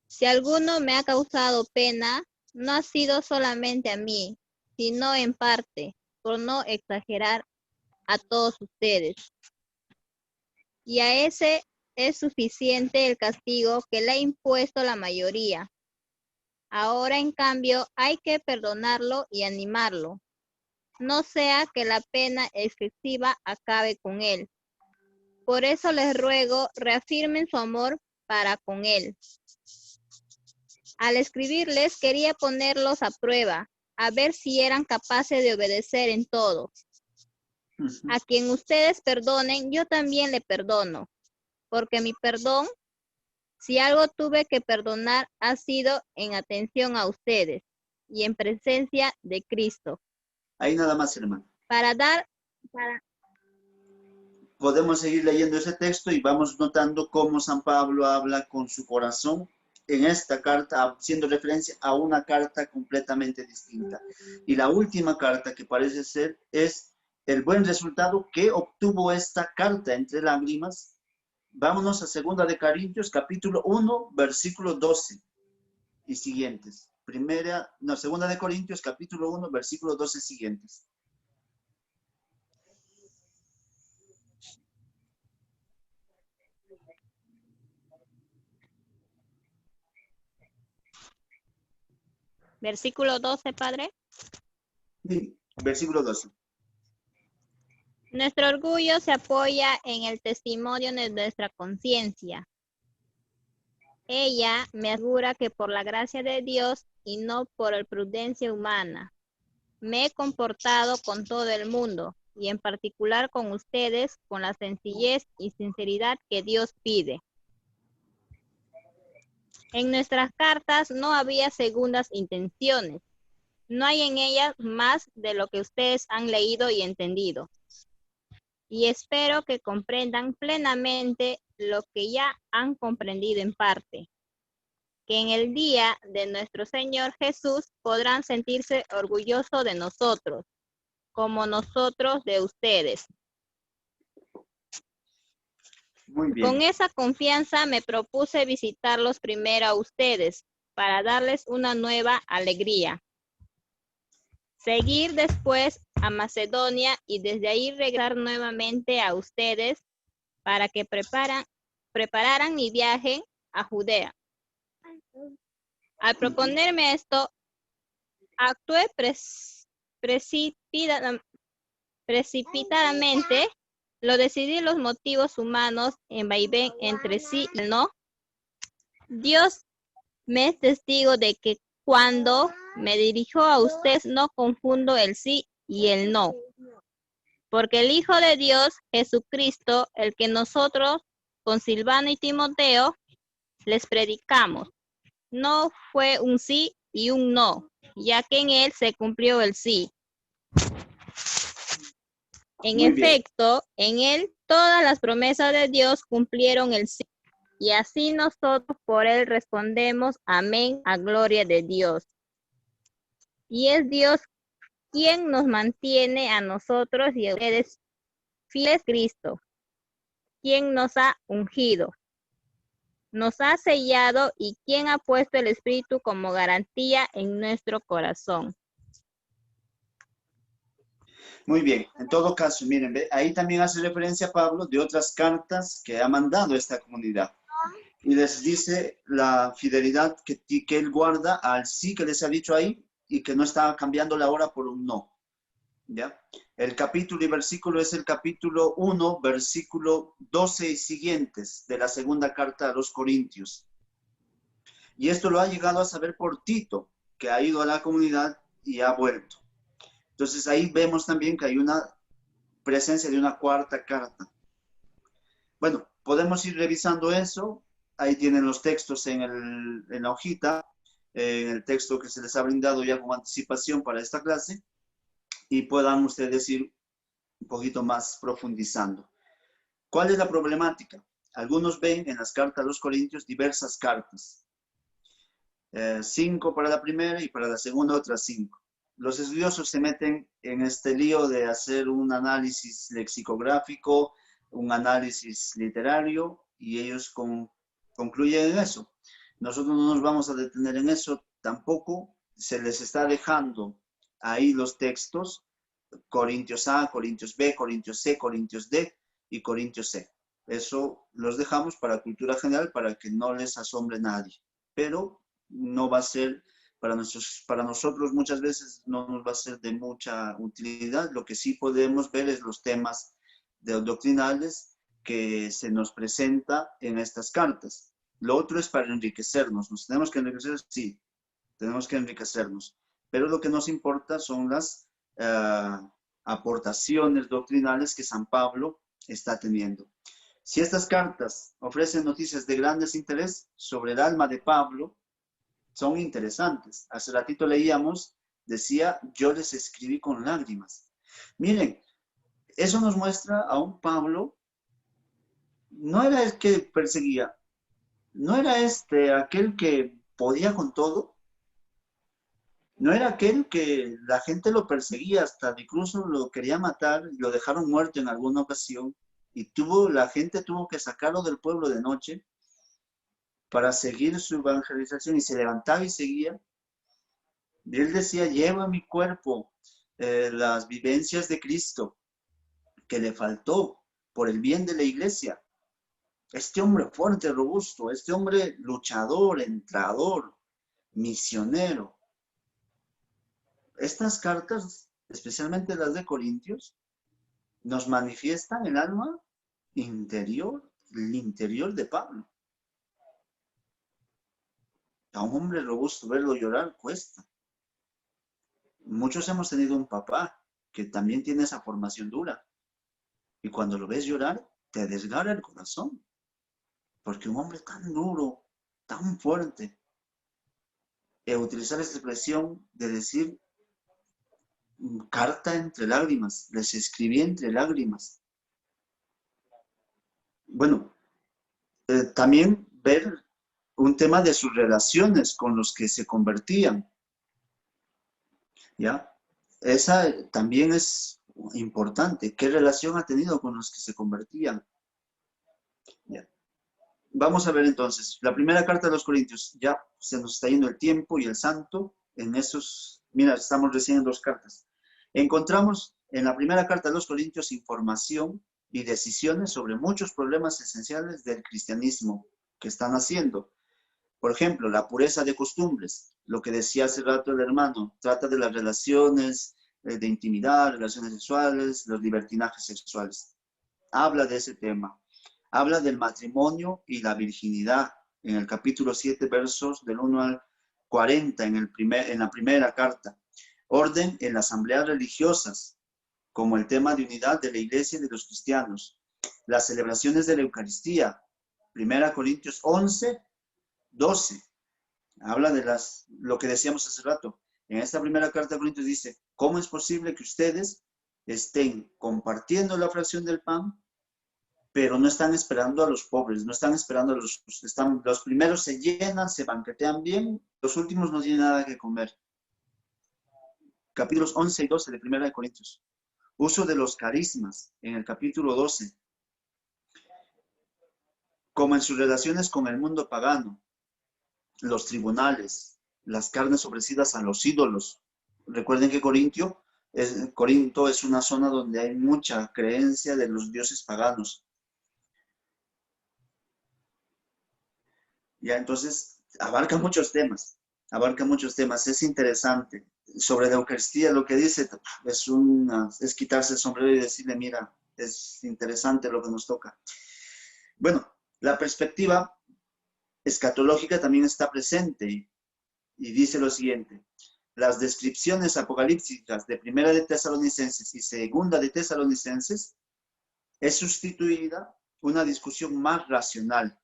Si alguno me ha causado pena, no ha sido solamente a mí, sino en parte, por no exagerar, a todos ustedes. Y a ese es suficiente el castigo que le ha impuesto la mayoría. Ahora, en cambio, hay que perdonarlo y animarlo. No sea que la pena excesiva acabe con él. Por eso les ruego, reafirmen su amor para con él. Al escribirles, quería ponerlos a prueba, a ver si eran capaces de obedecer en todo. A quien ustedes perdonen, yo también le perdono, porque mi perdón, si algo tuve que perdonar, ha sido en atención a ustedes y en presencia de Cristo. Ahí nada más, hermano. Podemos seguir leyendo ese texto y vamos notando cómo San Pablo habla con su corazón en esta carta, haciendo referencia a una carta completamente distinta. Y la última carta que parece ser es el buen resultado que obtuvo esta carta entre lágrimas. Vámonos a 2 de Corintios, capítulo 1, versículo 12 y siguientes. 2 de Corintios, capítulo 1, versículo 12 siguientes. Versículo 12, Padre. Sí, versículo 12. Nuestro orgullo se apoya en el testimonio de nuestra conciencia. Ella me asegura que por la gracia de Dios y no por la prudencia humana, me he comportado con todo el mundo y en particular con ustedes con la sencillez y sinceridad que Dios pide. En nuestras cartas no había segundas intenciones. No hay en ellas más de lo que ustedes han leído y entendido. Y espero que comprendan plenamente lo que ya han comprendido en parte. Que en el día de nuestro Señor Jesús podrán sentirse orgullosos de nosotros, como nosotros de ustedes. Muy bien. Con esa confianza me propuse visitarlos primero a ustedes, para darles una nueva alegría. Seguir después a Macedonia y desde ahí regresar nuevamente a ustedes para que prepararan mi viaje a Judea. Al proponerme esto, actué precipitadamente. Lo decidí los motivos humanos en vaivén entre sí y el no. Dios me es testigo de que cuando me dirijo a ustedes no confundo el sí y el no. Porque el Hijo de Dios, Jesucristo, el que nosotros, con Silvano y Timoteo, les predicamos, no fue un sí y un no, ya que en él se cumplió el sí. En Muy bien. efecto, en él todas las promesas de Dios cumplieron el sí. Y así nosotros por él respondemos amén a gloria de Dios. Y es Dios quien nos mantiene a nosotros y a ustedes fieles a Cristo, quien nos ha ungido, nos ha sellado y quien ha puesto el Espíritu como garantía en nuestro corazón. Muy bien. En todo caso, miren, ahí también hace referencia a Pablo de otras cartas que ha mandado a esta comunidad. Y les dice la fidelidad que él guarda al sí que les ha dicho ahí y que no está cambiando la hora por un no. ¿Ya? El capítulo y versículo es el capítulo 1, versículo 12 y siguientes de la segunda carta a los Corintios. Y esto lo ha llegado a saber por Tito, que ha ido a la comunidad y ha vuelto. Entonces ahí vemos también que hay una presencia de una cuarta carta. Bueno, podemos ir revisando eso. Ahí tienen los textos en la hojita, en el texto que se les ha brindado ya con anticipación para esta clase, y puedan ustedes ir un poquito más profundizando. ¿Cuál es la problemática? Algunos ven en las cartas a los Corintios diversas cartas. 5 para la primera y para la segunda otras 5. Los estudiosos se meten en este lío de hacer un análisis lexicográfico, un análisis literario, y ellos concluyen en eso. Nosotros no nos vamos a detener en eso tampoco. Se les está dejando ahí los textos, Corintios A, Corintios B, Corintios C, Corintios D y Corintios C. Eso los dejamos para cultura general, para que no les asombre nadie. Pero no va a ser, para nosotros muchas veces no nos va a ser de mucha utilidad. Lo que sí podemos ver es los temas doctrinales que se nos presenta en estas cartas. Lo otro es para enriquecernos. ¿Nos tenemos que enriquecer? Sí, tenemos que enriquecernos. Pero lo que nos importa son las aportaciones doctrinales que San Pablo está teniendo. Si estas cartas ofrecen noticias de grandes interés sobre el alma de Pablo, son interesantes. Hace ratito leíamos, decía, yo les escribí con lágrimas. Miren, eso nos muestra a un Pablo, no era el que perseguía, no era aquel que podía con todo, no era aquel que la gente lo perseguía, hasta incluso lo quería matar, lo dejaron muerto en alguna ocasión, y la gente tuvo que sacarlo del pueblo de noche para seguir su evangelización, y se levantaba y seguía. Y él decía, lleva en mi cuerpo las vivencias de Cristo, que le faltó por el bien de la iglesia. Este hombre fuerte, robusto, este hombre luchador, entrador, misionero. Estas cartas, especialmente las de Corintios, nos manifiestan el alma interior, el interior de Pablo. A un hombre robusto verlo llorar cuesta. Muchos hemos tenido un papá que también tiene esa formación dura. Y cuando lo ves llorar, te desgarra el corazón. Porque un hombre tan duro, tan fuerte utilizar esta expresión de decir carta entre lágrimas, les escribí entre lágrimas. Bueno, también ver un tema de sus relaciones con los que se convertían, ¿ya? Esa también es importante. ¿Qué relación ha tenido con los que se convertían? ¿Ya? Vamos a ver entonces, la primera carta de los Corintios, ya se nos está yendo el tiempo y el santo en esos, mira, estamos recién en 2 cartas. Encontramos en la primera carta de los Corintios información y decisiones sobre muchos problemas esenciales del cristianismo que están haciendo. Por ejemplo, la pureza de costumbres, lo que decía hace rato el hermano, trata de las relaciones de intimidad, relaciones sexuales, los libertinajes sexuales. Habla de ese tema. Habla del matrimonio y la virginidad en el capítulo 7, versos del 1 al 40 en la primera carta. Orden en las asambleas religiosas, como el tema de unidad de la iglesia y de los cristianos. Las celebraciones de la Eucaristía, 1 Corintios 11, 12. Habla de lo que decíamos hace rato. En esta primera carta de Corintios dice, ¿cómo es posible que ustedes estén compartiendo la fracción del pan, pero no están esperando a los pobres, no están esperando a los primeros se llenan, se banquetean bien, los últimos no tienen nada que comer? Capítulos 11 y 12 de 1 Corintios. Uso de los carismas en el capítulo 12. Como en sus relaciones con el mundo pagano, los tribunales, las carnes ofrecidas a los ídolos. Recuerden que Corinto es una zona donde hay mucha creencia de los dioses paganos. Ya, entonces, abarca muchos temas, es interesante. Sobre la Eucaristía, lo que dice es quitarse el sombrero y decirle, mira, es interesante lo que nos toca. Bueno, la perspectiva escatológica también está presente y dice lo siguiente. Las descripciones apocalípticas de Primera de Tesalonicenses y Segunda de Tesalonicenses es sustituida una discusión más racional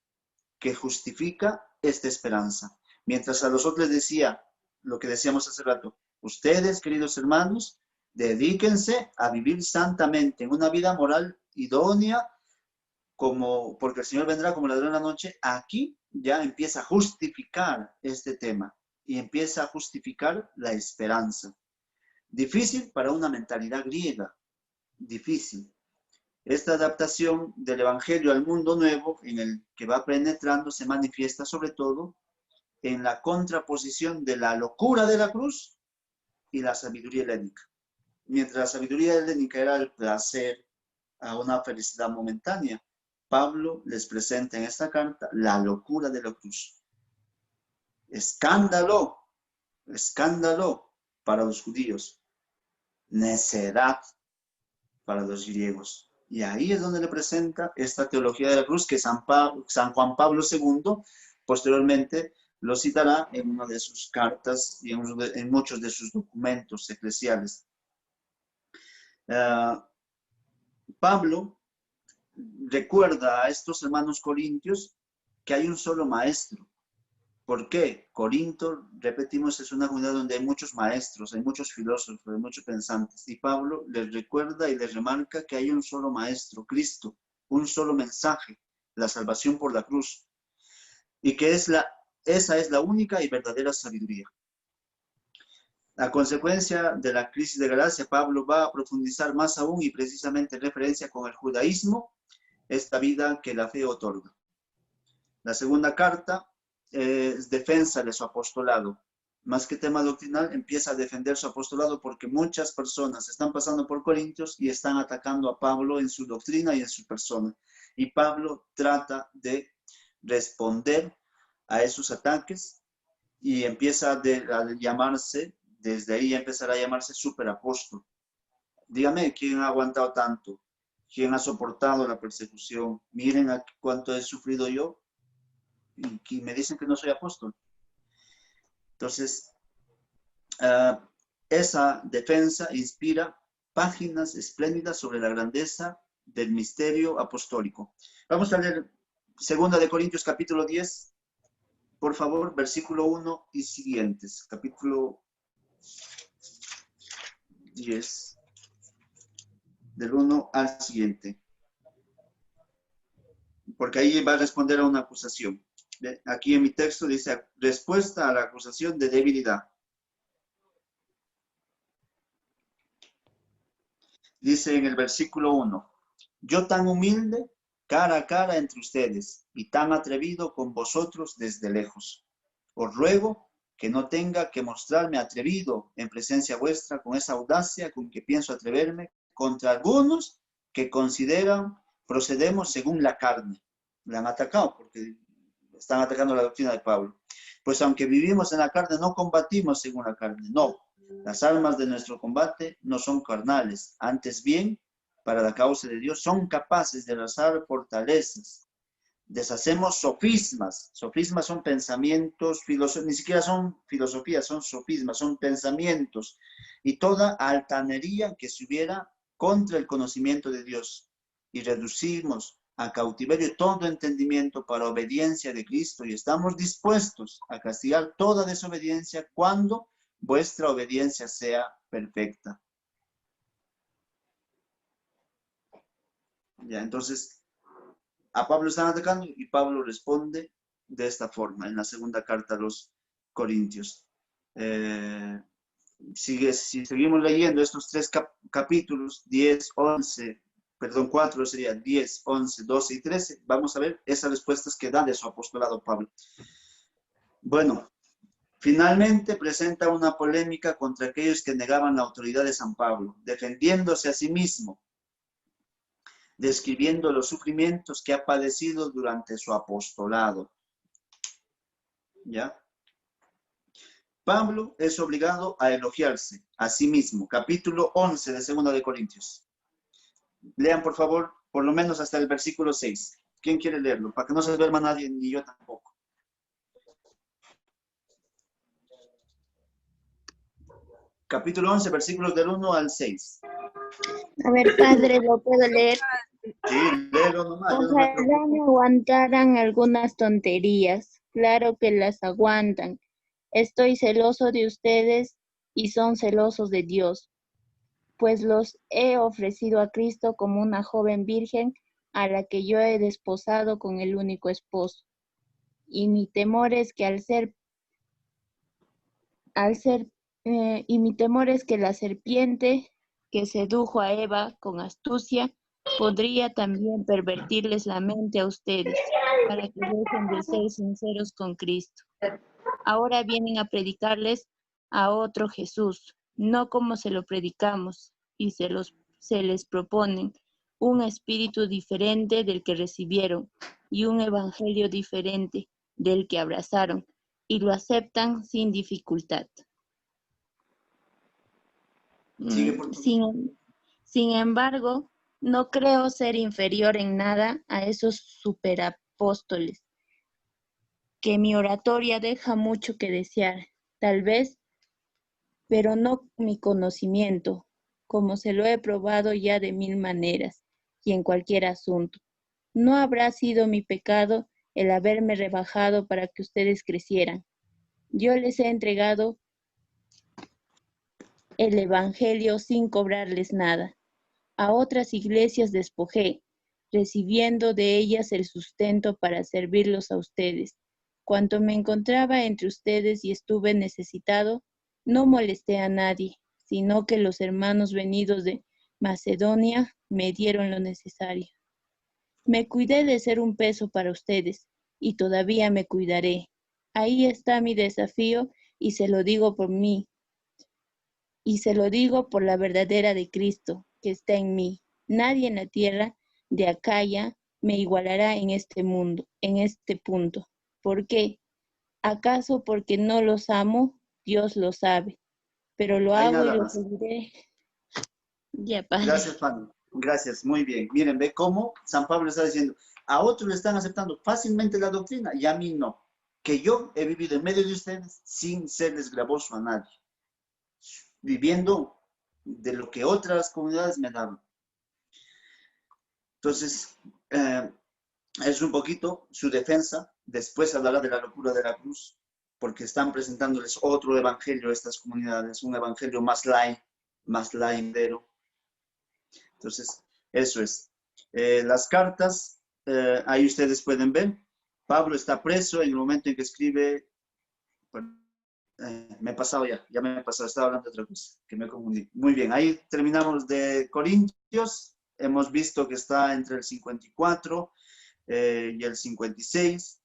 que justifica esta esperanza. Mientras a los otros les decía lo que decíamos hace rato, ustedes, queridos hermanos, dedíquense a vivir santamente en una vida moral idónea, porque el Señor vendrá como ladrón en la noche. Aquí ya empieza a justificar este tema y empieza a justificar la esperanza. Difícil para una mentalidad griega, difícil. Esta adaptación del Evangelio al mundo nuevo en el que va penetrando se manifiesta sobre todo en la contraposición de la locura de la cruz y la sabiduría helénica. Mientras la sabiduría helénica era el placer a una felicidad momentánea, Pablo les presenta en esta carta la locura de la cruz. Escándalo, escándalo para los judíos, necedad para los griegos. Y ahí es donde le presenta esta teología de la cruz que San Juan Pablo II posteriormente lo citará en una de sus cartas y en muchos de sus documentos eclesiales. Pablo recuerda a estos hermanos corintios que hay un solo maestro. ¿Por qué? Corinto, repetimos, es una comunidad donde hay muchos maestros, hay muchos filósofos, hay muchos pensantes. Y Pablo les recuerda y les remarca que hay un solo maestro, Cristo, un solo mensaje, la salvación por la cruz. Y que esa es la única y verdadera sabiduría. A consecuencia de la crisis de Galacia, Pablo va a profundizar más aún y precisamente en referencia con el judaísmo, esta vida que la fe otorga. La segunda carta es defensa de su apostolado. Más que tema doctrinal, empieza a defender su apostolado porque muchas personas están pasando por Corintios y están atacando a Pablo en su doctrina y en su persona. Y Pablo trata de responder a esos ataques y empieza a llamarse, desde ahí empezará a llamarse superapóstol. Dígame, ¿quién ha aguantado tanto? ¿Quién ha soportado la persecución? Miren a cuánto he sufrido yo y me dicen que no soy apóstol. Entonces, esa defensa inspira páginas espléndidas sobre la grandeza del misterio apostólico. Vamos a leer 2 de Corintios capítulo 10, por favor, versículo 1 y siguientes. Capítulo 10, del 1 al siguiente. Porque ahí va a responder a una acusación. Aquí en mi texto dice, respuesta a la acusación de debilidad. Dice en el versículo 1, yo tan humilde, cara a cara entre ustedes, y tan atrevido con vosotros desde lejos. Os ruego que no tenga que mostrarme atrevido en presencia vuestra con esa audacia con que pienso atreverme contra algunos que consideran procedemos según la carne. Le han atacado porque están atacando la doctrina de Pablo. Pues aunque vivimos en la carne, no combatimos según la carne, no. Las armas de nuestro combate no son carnales, antes bien, para la causa de Dios, son capaces de lanzar fortalezas. Deshacemos sofismas. Sofismas son pensamientos, ni siquiera son filosofías, son sofismas, son pensamientos. Y toda altanería que se hubiera contra el conocimiento de Dios. Y reducimos a cautiverio todo entendimiento para obediencia de Cristo. Y estamos dispuestos a castigar toda desobediencia cuando vuestra obediencia sea perfecta. Ya, entonces, a Pablo están atacando y Pablo responde de esta forma en la segunda carta a los Corintios. Si seguimos leyendo estos tres capítulos, 4 sería 10, 11, 12 y 13, vamos a ver esas respuestas que da de su apostolado Pablo. Bueno, finalmente presenta una polémica contra aquellos que negaban la autoridad de San Pablo, defendiéndose a sí mismo, describiendo los sufrimientos que ha padecido durante su apostolado. ¿Ya? Pablo es obligado a elogiarse a sí mismo. Capítulo 11 de 2 de Corintios. Lean, por favor, por lo menos hasta el versículo 6. ¿Quién quiere leerlo? Para que no se duerma nadie, ni yo tampoco. Capítulo 11, versículos del 1 al 6. A ver, padre, ¿lo puedo leer? Sí, léelo nomás. Ojalá me aguantaran algunas tonterías. Claro que las aguantan. Estoy celoso de ustedes y son celosos de Dios, pues los he ofrecido a Cristo como una joven virgen a la que yo he desposado con el único esposo. Y mi temor es que la serpiente que sedujo a Eva con astucia podría también pervertirles la mente a ustedes para que dejen de ser sinceros con Cristo. Ahora vienen a predicarles a otro Jesús, no como se lo predicamos, y se les proponen un espíritu diferente del que recibieron y un evangelio diferente del que abrazaron, y lo aceptan sin dificultad. Sin embargo, no creo ser inferior en nada a esos superapóstoles, que mi oratoria deja mucho que desear, tal vez, pero no mi conocimiento, como se lo he probado ya de 1000 maneras y en cualquier asunto. No habrá sido mi pecado el haberme rebajado para que ustedes crecieran. Yo les he entregado el evangelio sin cobrarles nada. A otras iglesias despojé, recibiendo de ellas el sustento para servirlos a ustedes. Cuanto me encontraba entre ustedes y estuve necesitado, no molesté a nadie, sino que los hermanos venidos de Macedonia me dieron lo necesario. Me cuidé de ser un peso para ustedes, y todavía me cuidaré. Ahí está mi desafío, y se lo digo por mí, y se lo digo por la verdadera de Cristo, que está en mí. Nadie en la tierra de Acaya me igualará en este punto. ¿Por qué? ¿Acaso porque no los amo? Dios lo sabe. Pero lo hago y lo seguiré. Ya, padre. Gracias, Fanny. Gracias, muy bien. Miren, ve cómo San Pablo está diciendo, a otros le están aceptando fácilmente la doctrina y a mí no. Que yo he vivido en medio de ustedes sin serles gravoso a nadie. Viviendo de lo que otras comunidades me daban. Entonces, es un poquito su defensa después hablará de la locura de la cruz, porque están presentándoles otro evangelio a estas comunidades, un evangelio más light, más lightero. Entonces, eso es. Las cartas, ahí ustedes pueden ver, Pablo está preso en el momento en que escribe, me he pasado ya me he pasado, estaba hablando de otra cosa, que me confundí. Muy bien, ahí terminamos de Corintios, hemos visto que está entre el 54 y el 56,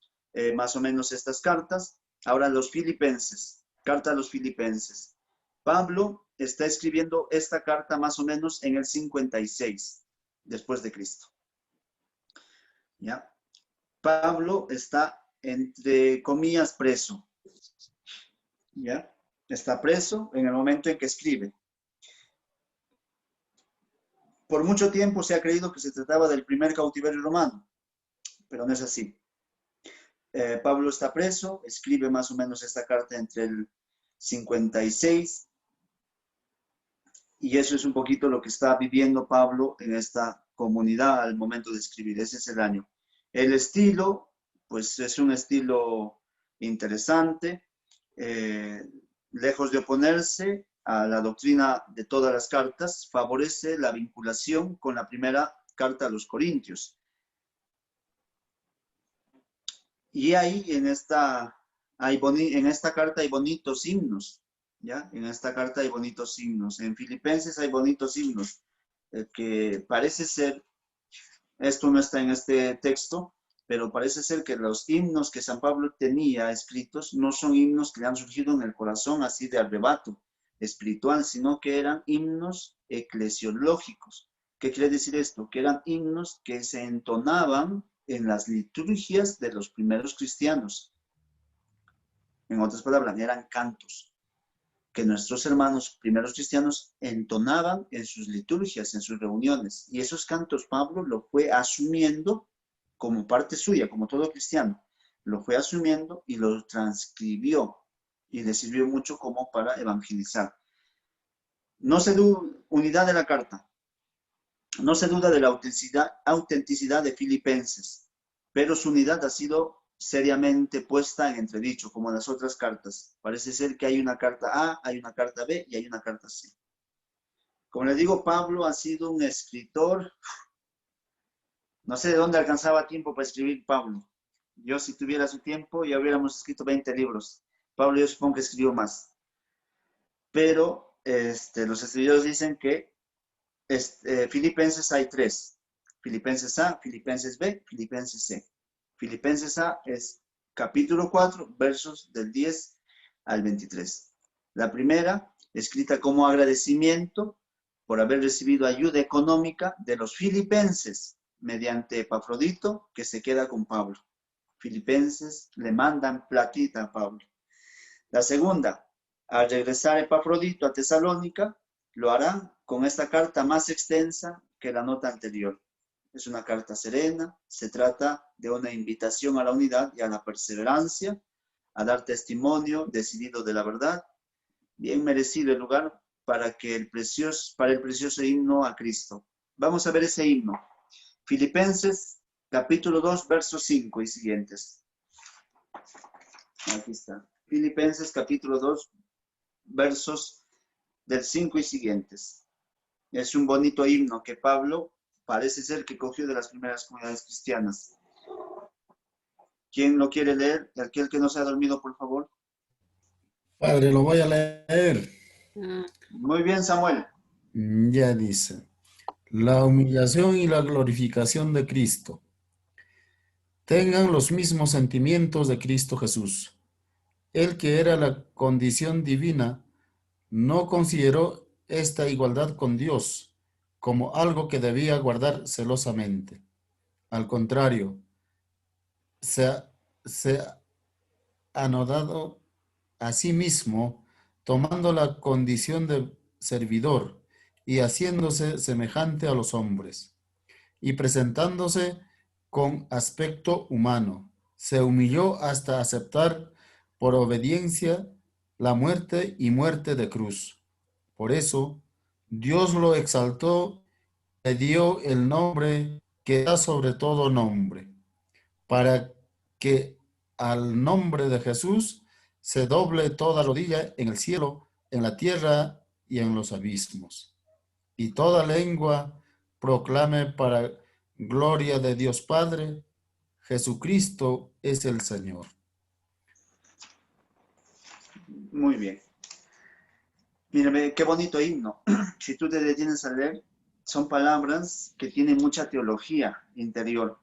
más o menos estas cartas. Ahora los filipenses, carta a los filipenses. Pablo está escribiendo esta carta más o menos en el 56, después de Cristo. ¿Ya? Pablo está, entre comillas, preso. ¿Ya? Está preso en el momento en que escribe. Por mucho tiempo se ha creído que se trataba del primer cautiverio romano, pero no es así. Pablo está preso, escribe más o menos esta carta entre el 56 y eso es un poquito lo que está viviendo Pablo en esta comunidad al momento de escribir. Ese es el año. El estilo, pues es un estilo interesante, lejos de oponerse a la doctrina de todas las cartas, favorece la vinculación con la primera carta a los Corintios. Y ahí en esta carta hay bonitos himnos, ¿ya? En esta carta hay bonitos himnos. En Filipenses hay bonitos himnos, que parece ser, esto no está en este texto, pero parece ser que los himnos que San Pablo tenía escritos no son himnos que le han surgido en el corazón así de arrebato espiritual, sino que eran himnos eclesiológicos. ¿Qué quiere decir esto? Que eran himnos que se entonaban en las liturgias de los primeros cristianos. En otras palabras, eran cantos que nuestros hermanos primeros cristianos entonaban en sus liturgias, en sus reuniones. Y esos cantos Pablo lo fue asumiendo como parte suya, como todo cristiano. Lo fue asumiendo y lo transcribió y le sirvió mucho como para evangelizar. No se duda, unidad de la carta. No se duda de la autenticidad de Filipenses, pero su unidad ha sido seriamente puesta en entredicho, como en las otras cartas. Parece ser que hay una carta A, hay una carta B y hay una carta C. Como les digo, Pablo ha sido un escritor. No sé de dónde alcanzaba tiempo para escribir Pablo. Yo, si tuviera su tiempo, ya hubiéramos escrito 20 libros. Pablo, yo supongo que escribió más. Pero los escritores dicen que Filipenses hay 3. Filipenses A, Filipenses B, Filipenses C. Filipenses A es capítulo 4, versos del 10 al 23. La primera, escrita como agradecimiento por haber recibido ayuda económica de los filipenses mediante Epafrodito, que se queda con Pablo. Filipenses le mandan platita a Pablo. La segunda, al regresar Epafrodito a Tesalónica, lo hará con esta carta más extensa que la nota anterior. Es una carta serena, se trata de una invitación a la unidad y a la perseverancia, a dar testimonio decidido de la verdad, bien merecido el lugar para el precioso himno a Cristo. Vamos a ver ese himno. Filipenses, capítulo 2, versos 5 y siguientes. Aquí está. Filipenses, capítulo 2, versos del 5 y siguientes. Es un bonito himno que Pablo parece ser que cogió de las primeras comunidades cristianas. ¿Quién lo quiere leer? Aquel que no se ha dormido, por favor. Padre, lo voy a leer. Muy bien, Samuel. Ya dice, la humillación y la glorificación de Cristo. Tengan los mismos sentimientos de Cristo Jesús. Él que era la condición divina, no consideró esta igualdad con Dios como algo que debía guardar celosamente. Al contrario, se anodado a sí mismo, tomando la condición de servidor y haciéndose semejante a los hombres, y presentándose con aspecto humano, se humilló hasta aceptar por obediencia la muerte y muerte de cruz. Por eso, Dios lo exaltó, le dio el nombre que da sobre todo nombre, para que al nombre de Jesús se doble toda rodilla en el cielo, en la tierra y en los abismos. Y toda lengua proclame para gloria de Dios Padre, Jesucristo es el Señor. Muy bien. Mírame, qué bonito himno. Si tú te detienes a leer, son palabras que tienen mucha teología interior,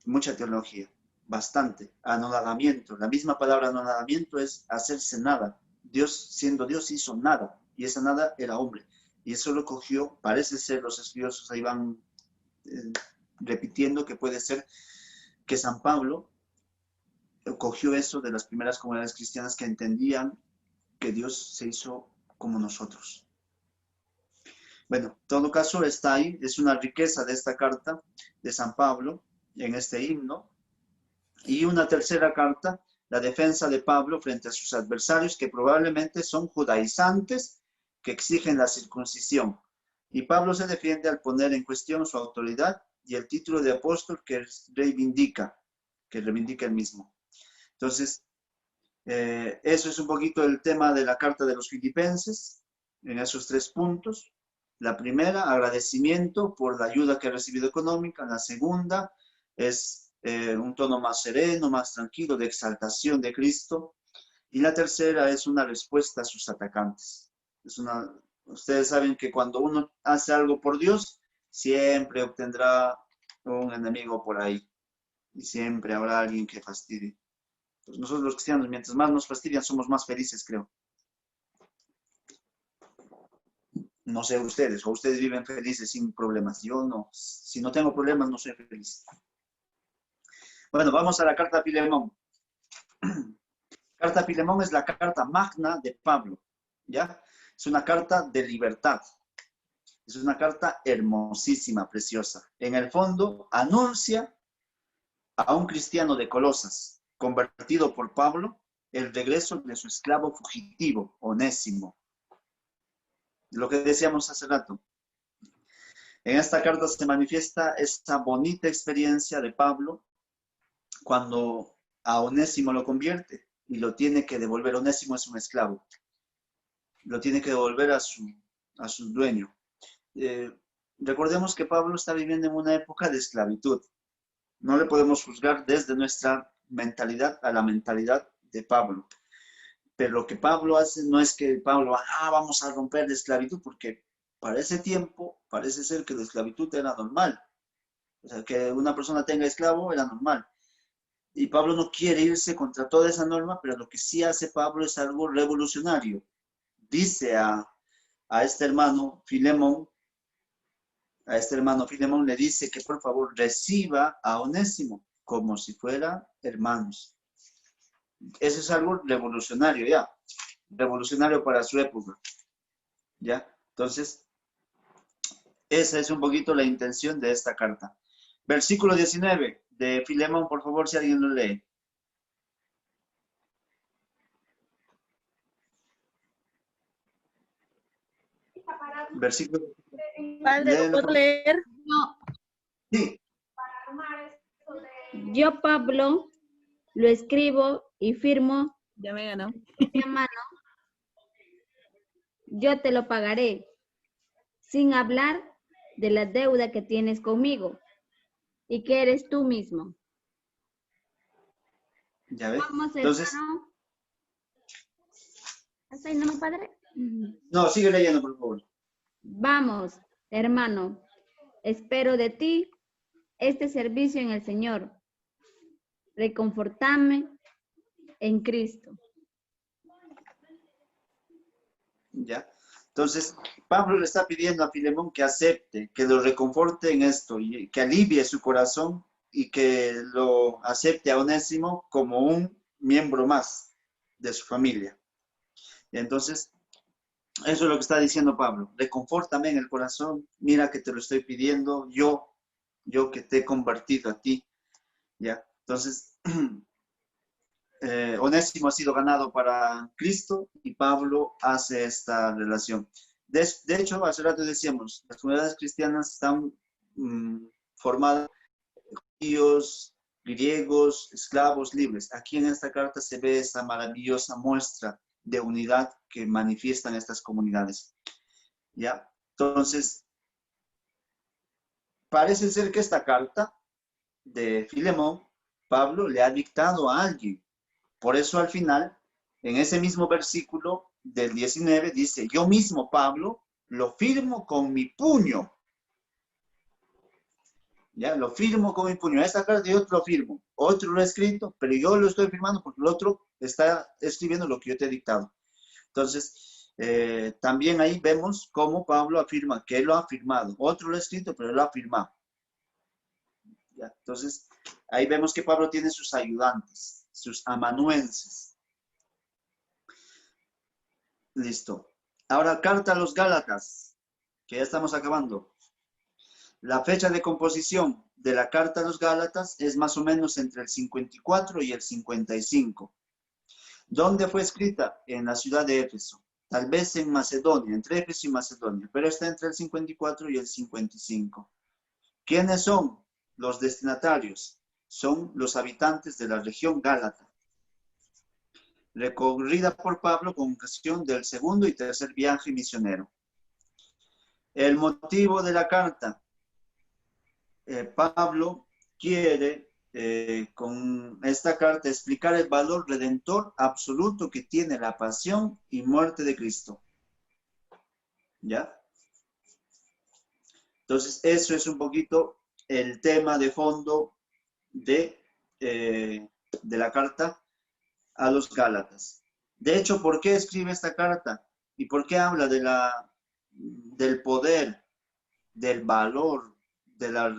mucha teología, bastante. Anonadamiento, la misma palabra anonadamiento es hacerse nada. Dios, siendo Dios, hizo nada, y esa nada era hombre. Y eso lo cogió, parece ser, los estudiosos ahí van repitiendo que puede ser que San Pablo cogió eso de las primeras comunidades cristianas que entendían que Dios se hizo como nosotros. Bueno, en todo caso está ahí, es una riqueza de esta carta de San Pablo en este himno. Y una tercera carta, la defensa de Pablo frente a sus adversarios, que probablemente son judaizantes que exigen la circuncisión. Y Pablo se defiende al poner en cuestión su autoridad y el título de apóstol que reivindica él mismo. Entonces, eso es un poquito el tema de la carta de los Filipenses, en esos 3 puntos. La primera, agradecimiento por la ayuda que ha recibido económica. La segunda es un tono más sereno, más tranquilo, de exaltación de Cristo. Y la tercera es una respuesta a sus atacantes. Ustedes saben que cuando uno hace algo por Dios, siempre obtendrá un enemigo por ahí. Y siempre habrá alguien que fastidie. Pues nosotros los cristianos, mientras más nos fastidian, somos más felices, creo. No sé ustedes, o ustedes viven felices sin problemas. Yo no, si no tengo problemas, no soy feliz. Bueno, vamos a la carta a Filemón. Carta a Filemón es la carta magna de Pablo, ¿ya? Es una carta de libertad. Es una carta hermosísima, preciosa. En el fondo, anuncia a un cristiano de Colosas, convertido por Pablo, el regreso de su esclavo fugitivo, Onésimo. Lo que decíamos hace rato. En esta carta se manifiesta esta bonita experiencia de Pablo cuando a Onésimo lo convierte y lo tiene que devolver. Onésimo es un esclavo. Lo tiene que devolver a su dueño. Recordemos que Pablo está viviendo en una época de esclavitud. No le podemos juzgar desde nuestra mentalidad a la mentalidad de Pablo. Pero lo que Pablo hace no es que Pablo, vamos a romper la esclavitud, porque para ese tiempo parece ser que la esclavitud era normal. O sea, que una persona tenga esclavo era normal. Y Pablo no quiere irse contra toda esa norma, pero lo que sí hace Pablo es algo revolucionario. Dice a este hermano Filemón, le dice que por favor reciba a Onésimo como si fuera hermanos. Eso es algo revolucionario ya, revolucionario para su época, ¿ya? Entonces, esa es un poquito la intención de esta carta. Versículo 19 de Filemón, por favor, si alguien lo lee. Versículo. Padre, ¿lo puedo leer? No. Sí. Yo, Pablo, lo escribo y firmo Ya me ganó. mi mano. Yo te lo pagaré, sin hablar de la deuda que tienes conmigo y que eres tú mismo. Ya ves. Vamos, Entonces, hermano. ¿Hasta ahí, no, padre? no, sigue leyendo, por favor. Vamos, hermano, espero de ti este servicio en el Señor. Reconfortame en Cristo. ¿Ya? Entonces, Pablo le está pidiendo a Filemón que acepte, que lo reconforte en esto, y que alivie su corazón y que lo acepte a Onésimo como un miembro más de su familia. Y entonces, eso es lo que está diciendo Pablo. Reconfórtame en el corazón, mira que te lo estoy pidiendo, yo que te he convertido a ti. ¿Ya? Entonces, Onésimo ha sido ganado para Cristo y Pablo hace esta relación. De hecho, hace rato decíamos, las comunidades cristianas están formadas por judíos, griegos, esclavos, libres. Aquí en esta carta se ve esa maravillosa muestra de unidad que manifiestan estas comunidades. ¿Ya? Entonces, parece ser que esta carta de Filemón, Pablo le ha dictado a alguien. Por eso al final, en ese mismo versículo del 19, dice, yo mismo, Pablo, lo firmo con mi puño. Ya, lo firmo con mi puño. Esta carta yo lo firmo. Otro lo ha escrito, pero yo lo estoy firmando porque el otro está escribiendo lo que yo te he dictado. Entonces, también ahí vemos cómo Pablo afirma que él lo ha firmado. Otro lo ha escrito, pero él lo ha firmado. ¿Ya? Entonces, ahí vemos que Pablo tiene sus ayudantes, sus amanuenses. Listo. Ahora, carta a los Gálatas, que ya estamos acabando. La fecha de composición de la carta a los Gálatas es más o menos entre el 54 y el 55. ¿Dónde fue escrita? En la ciudad de Éfeso. Tal vez en Macedonia, entre Éfeso y Macedonia, pero está entre el 54 y el 55. ¿Quiénes son los destinatarios? Son los habitantes de la región Gálata, recorrida por Pablo con ocasión del segundo y tercer viaje misionero. El motivo de la carta. Pablo quiere con esta carta explicar el valor redentor absoluto que tiene la pasión y muerte de Cristo. ¿Ya? Entonces, eso es un poquito el tema de fondo de la carta a los Gálatas. De hecho, ¿por qué escribe esta carta? ¿Y por qué habla del poder, del valor, de la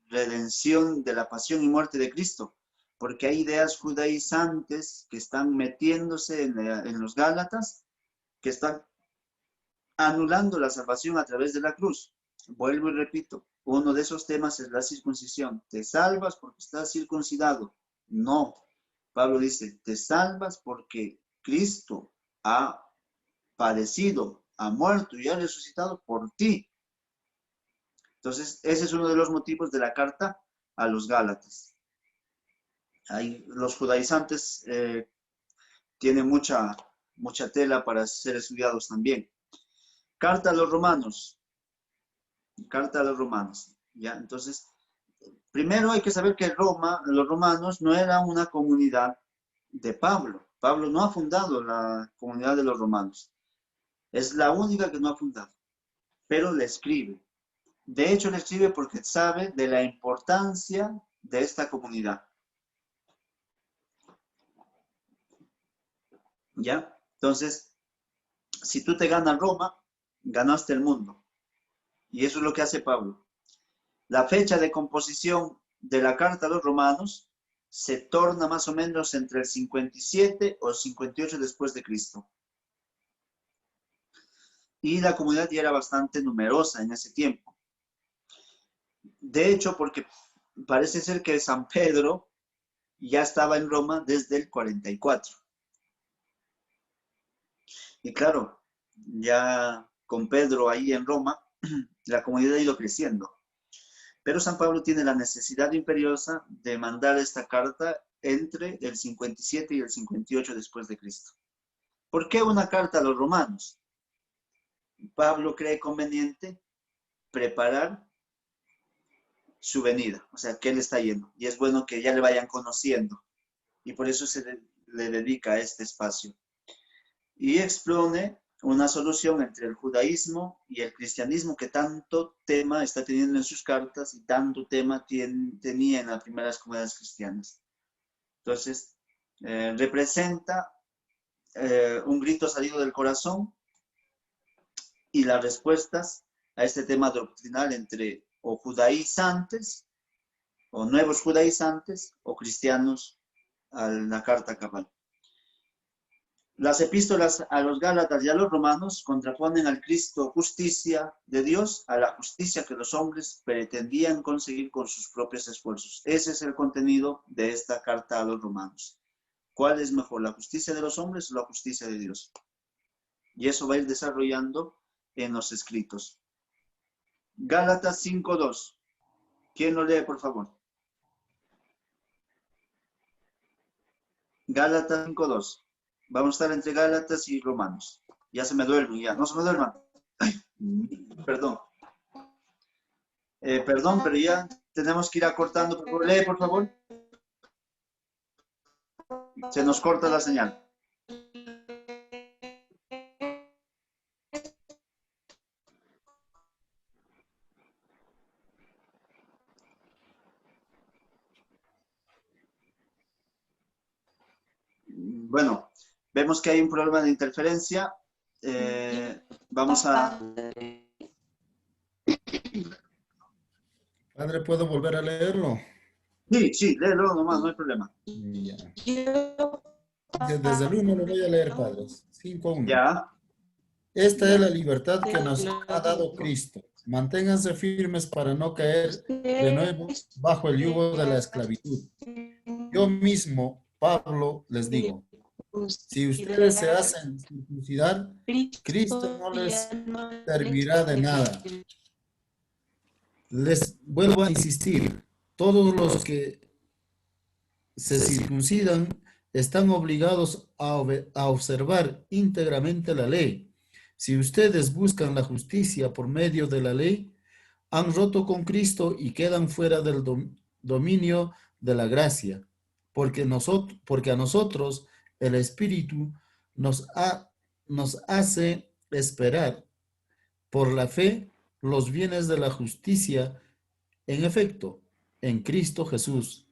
redención, de la pasión y muerte de Cristo? Porque hay ideas judaizantes que están metiéndose en los Gálatas, que están anulando la salvación a través de la cruz. Vuelvo y repito, uno de esos temas es la circuncisión. ¿Te salvas porque estás circuncidado? No. Pablo dice, te salvas porque Cristo ha padecido, ha muerto y ha resucitado por ti. Entonces, ese es uno de los motivos de la carta a los Gálatas. Ahí, los judaizantes tienen mucha tela para ser estudiados también. Carta a los romanos. Carta a los romanos. ¿Ya? Entonces, primero hay que saber que los romanos no eran una comunidad de Pablo. Pablo no ha fundado la comunidad de los romanos. Es la única que no ha fundado. Pero le escribe. De hecho, le escribe porque sabe de la importancia de esta comunidad. ¿Ya? Entonces, si tú te ganas Roma, ganaste el mundo. Y eso es lo que hace Pablo. La fecha de composición de la carta a los romanos se torna más o menos entre el 57 o 58 después de Cristo. Y la comunidad ya era bastante numerosa en ese tiempo. De hecho, porque parece ser que San Pedro ya estaba en Roma desde el 44. Y claro, ya con Pedro ahí en Roma, la comunidad ha ido creciendo. Pero San Pablo tiene la necesidad imperiosa de mandar esta carta entre el 57 y el 58 después de Cristo. ¿Por qué una carta a los romanos? Pablo cree conveniente preparar su venida, o sea, que él está yendo. Y es bueno que ya le vayan conociendo. Y por eso se le dedica este espacio. Y expone una solución entre el judaísmo y el cristianismo que tanto tema está teniendo en sus cartas y tanto tema tenía en las primeras comunidades cristianas. Entonces, representa un grito salido del corazón y las respuestas a este tema doctrinal entre o judaizantes o nuevos judaizantes o cristianos a la carta cabal. Las epístolas a los Gálatas y a los romanos contraponen al Cristo justicia de Dios a la justicia que los hombres pretendían conseguir con sus propios esfuerzos. Ese es el contenido de esta carta a los romanos. ¿Cuál es mejor, la justicia de los hombres o la justicia de Dios? Y eso va a ir desarrollando en los escritos. Gálatas 5:2. ¿Quién lo lee, por favor? Gálatas 5:2. Vamos a estar entre Gálatas y Romanos. Ya se me duermen, ya. No se me duerman. Ay, perdón. Perdón, pero ya tenemos que ir acortando. Lee, por favor. Se nos corta la señal. Bueno, vemos que hay un problema de interferencia. Vamos a... Padre, ¿puedo volver a leerlo? Sí, léelo nomás, no hay problema. Ya. Desde el 1 lo voy a leer, Padre. 5:1. Ya. Esta es la libertad que nos ha dado Cristo. Manténganse firmes para no caer de nuevo bajo el yugo de la esclavitud. Yo mismo, Pablo, les digo, si ustedes se hacen circuncidar, Cristo no les servirá de nada. Les vuelvo a insistir, todos los que se circuncidan están obligados a observar íntegramente la ley. Si ustedes buscan la justicia por medio de la ley, han roto con Cristo y quedan fuera del dominio de la gracia, porque a nosotros el Espíritu nos hace esperar por la fe los bienes de la justicia. En efecto, en Cristo Jesús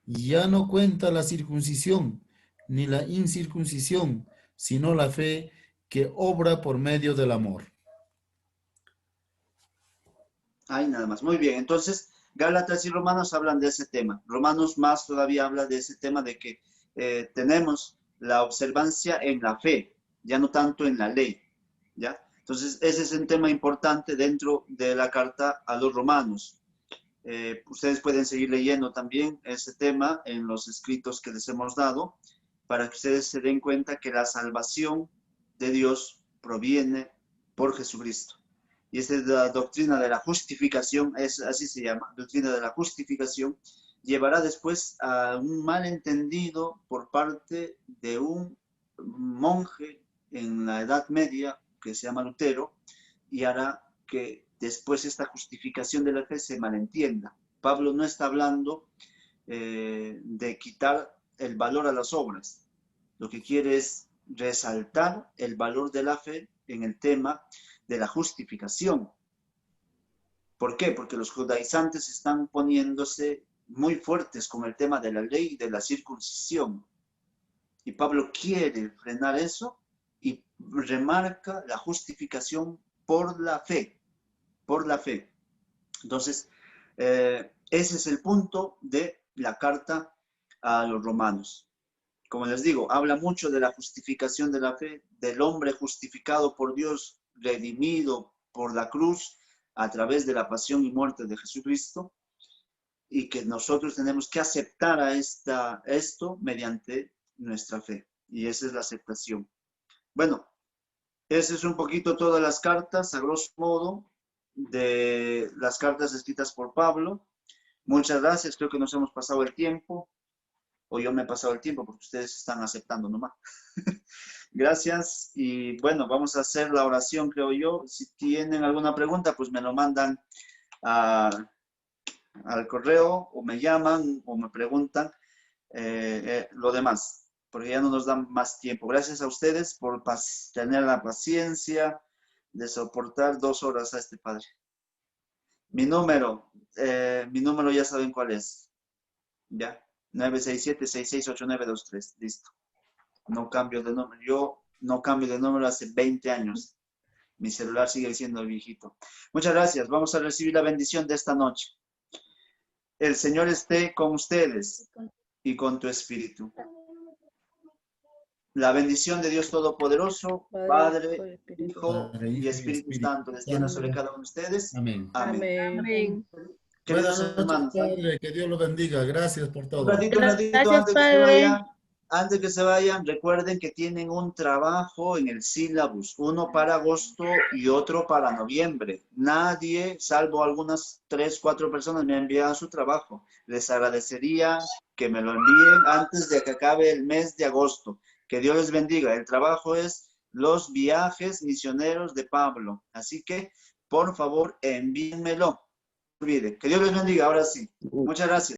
ya no cuenta la circuncisión ni la incircuncisión, sino la fe que obra por medio del amor. Ahí nada más. Muy bien. Entonces, Gálatas y Romanos hablan de ese tema. Romanos más todavía habla de ese tema de que tenemos la observancia en la fe, ya no tanto en la ley, ¿ya? Entonces, ese es un tema importante dentro de la carta a los romanos. Ustedes pueden seguir leyendo también ese tema en los escritos que les hemos dado, para que ustedes se den cuenta que la salvación de Dios proviene por Jesucristo. Y esta es la doctrina de la justificación, así se llama, doctrina de la justificación, llevará después a un malentendido por parte de un monje en la Edad Media, que se llama Lutero, y hará que después esta justificación de la fe se malentienda. Pablo no está hablando de quitar el valor a las obras. Lo que quiere es resaltar el valor de la fe en el tema de la justificación. ¿Por qué? Porque los judaizantes están poniéndose muy fuertes con el tema de la ley y de la circuncisión. Y Pablo quiere frenar eso y remarca la justificación por la fe. Por la fe. Entonces, ese es el punto de la carta a los romanos. Como les digo, habla mucho de la justificación de la fe, del hombre justificado por Dios, redimido por la cruz a través de la pasión y muerte de Jesucristo, y que nosotros tenemos que aceptar a esto mediante nuestra fe. Y esa es la aceptación. Bueno, ese es un poquito todas las cartas, a grosso modo, de las cartas escritas por Pablo. Muchas gracias, creo que nos hemos pasado el tiempo, o yo me he pasado el tiempo porque ustedes están aceptando nomás. Gracias, y bueno, vamos a hacer la oración, creo yo. Si tienen alguna pregunta, pues me lo mandan al correo, o me llaman, o me preguntan lo demás, porque ya no nos dan más tiempo. Gracias a ustedes por tener la paciencia de soportar 2 horas a este padre. Mi número ya saben cuál es. Ya, 967-668923. Listo. No cambio de número. Yo no cambio de número hace 20 años. Mi celular sigue siendo viejito. Muchas gracias. Vamos a recibir la bendición de esta noche. El Señor esté con ustedes y con tu espíritu. La bendición de Dios Todopoderoso, Padre, Hijo y Espíritu Santo, descienda sobre cada uno de ustedes. Amén. Amén. Amén. Queridos Buenas noches, hermanos, Padre, que Dios lo bendiga. Gracias por todo. un ratito Gracias, antes de que se Padre. vaya, antes que se vayan, recuerden que tienen un trabajo en el sílabus, uno para agosto y otro para noviembre. Nadie, salvo algunas 3, 4 personas, me ha enviado su trabajo. Les agradecería que me lo envíen antes de que acabe el mes de agosto. Que Dios les bendiga. El trabajo es los viajes misioneros de Pablo. Así que, por favor, envíenmelo. No olviden. Que Dios les bendiga. Ahora sí. Muchas gracias.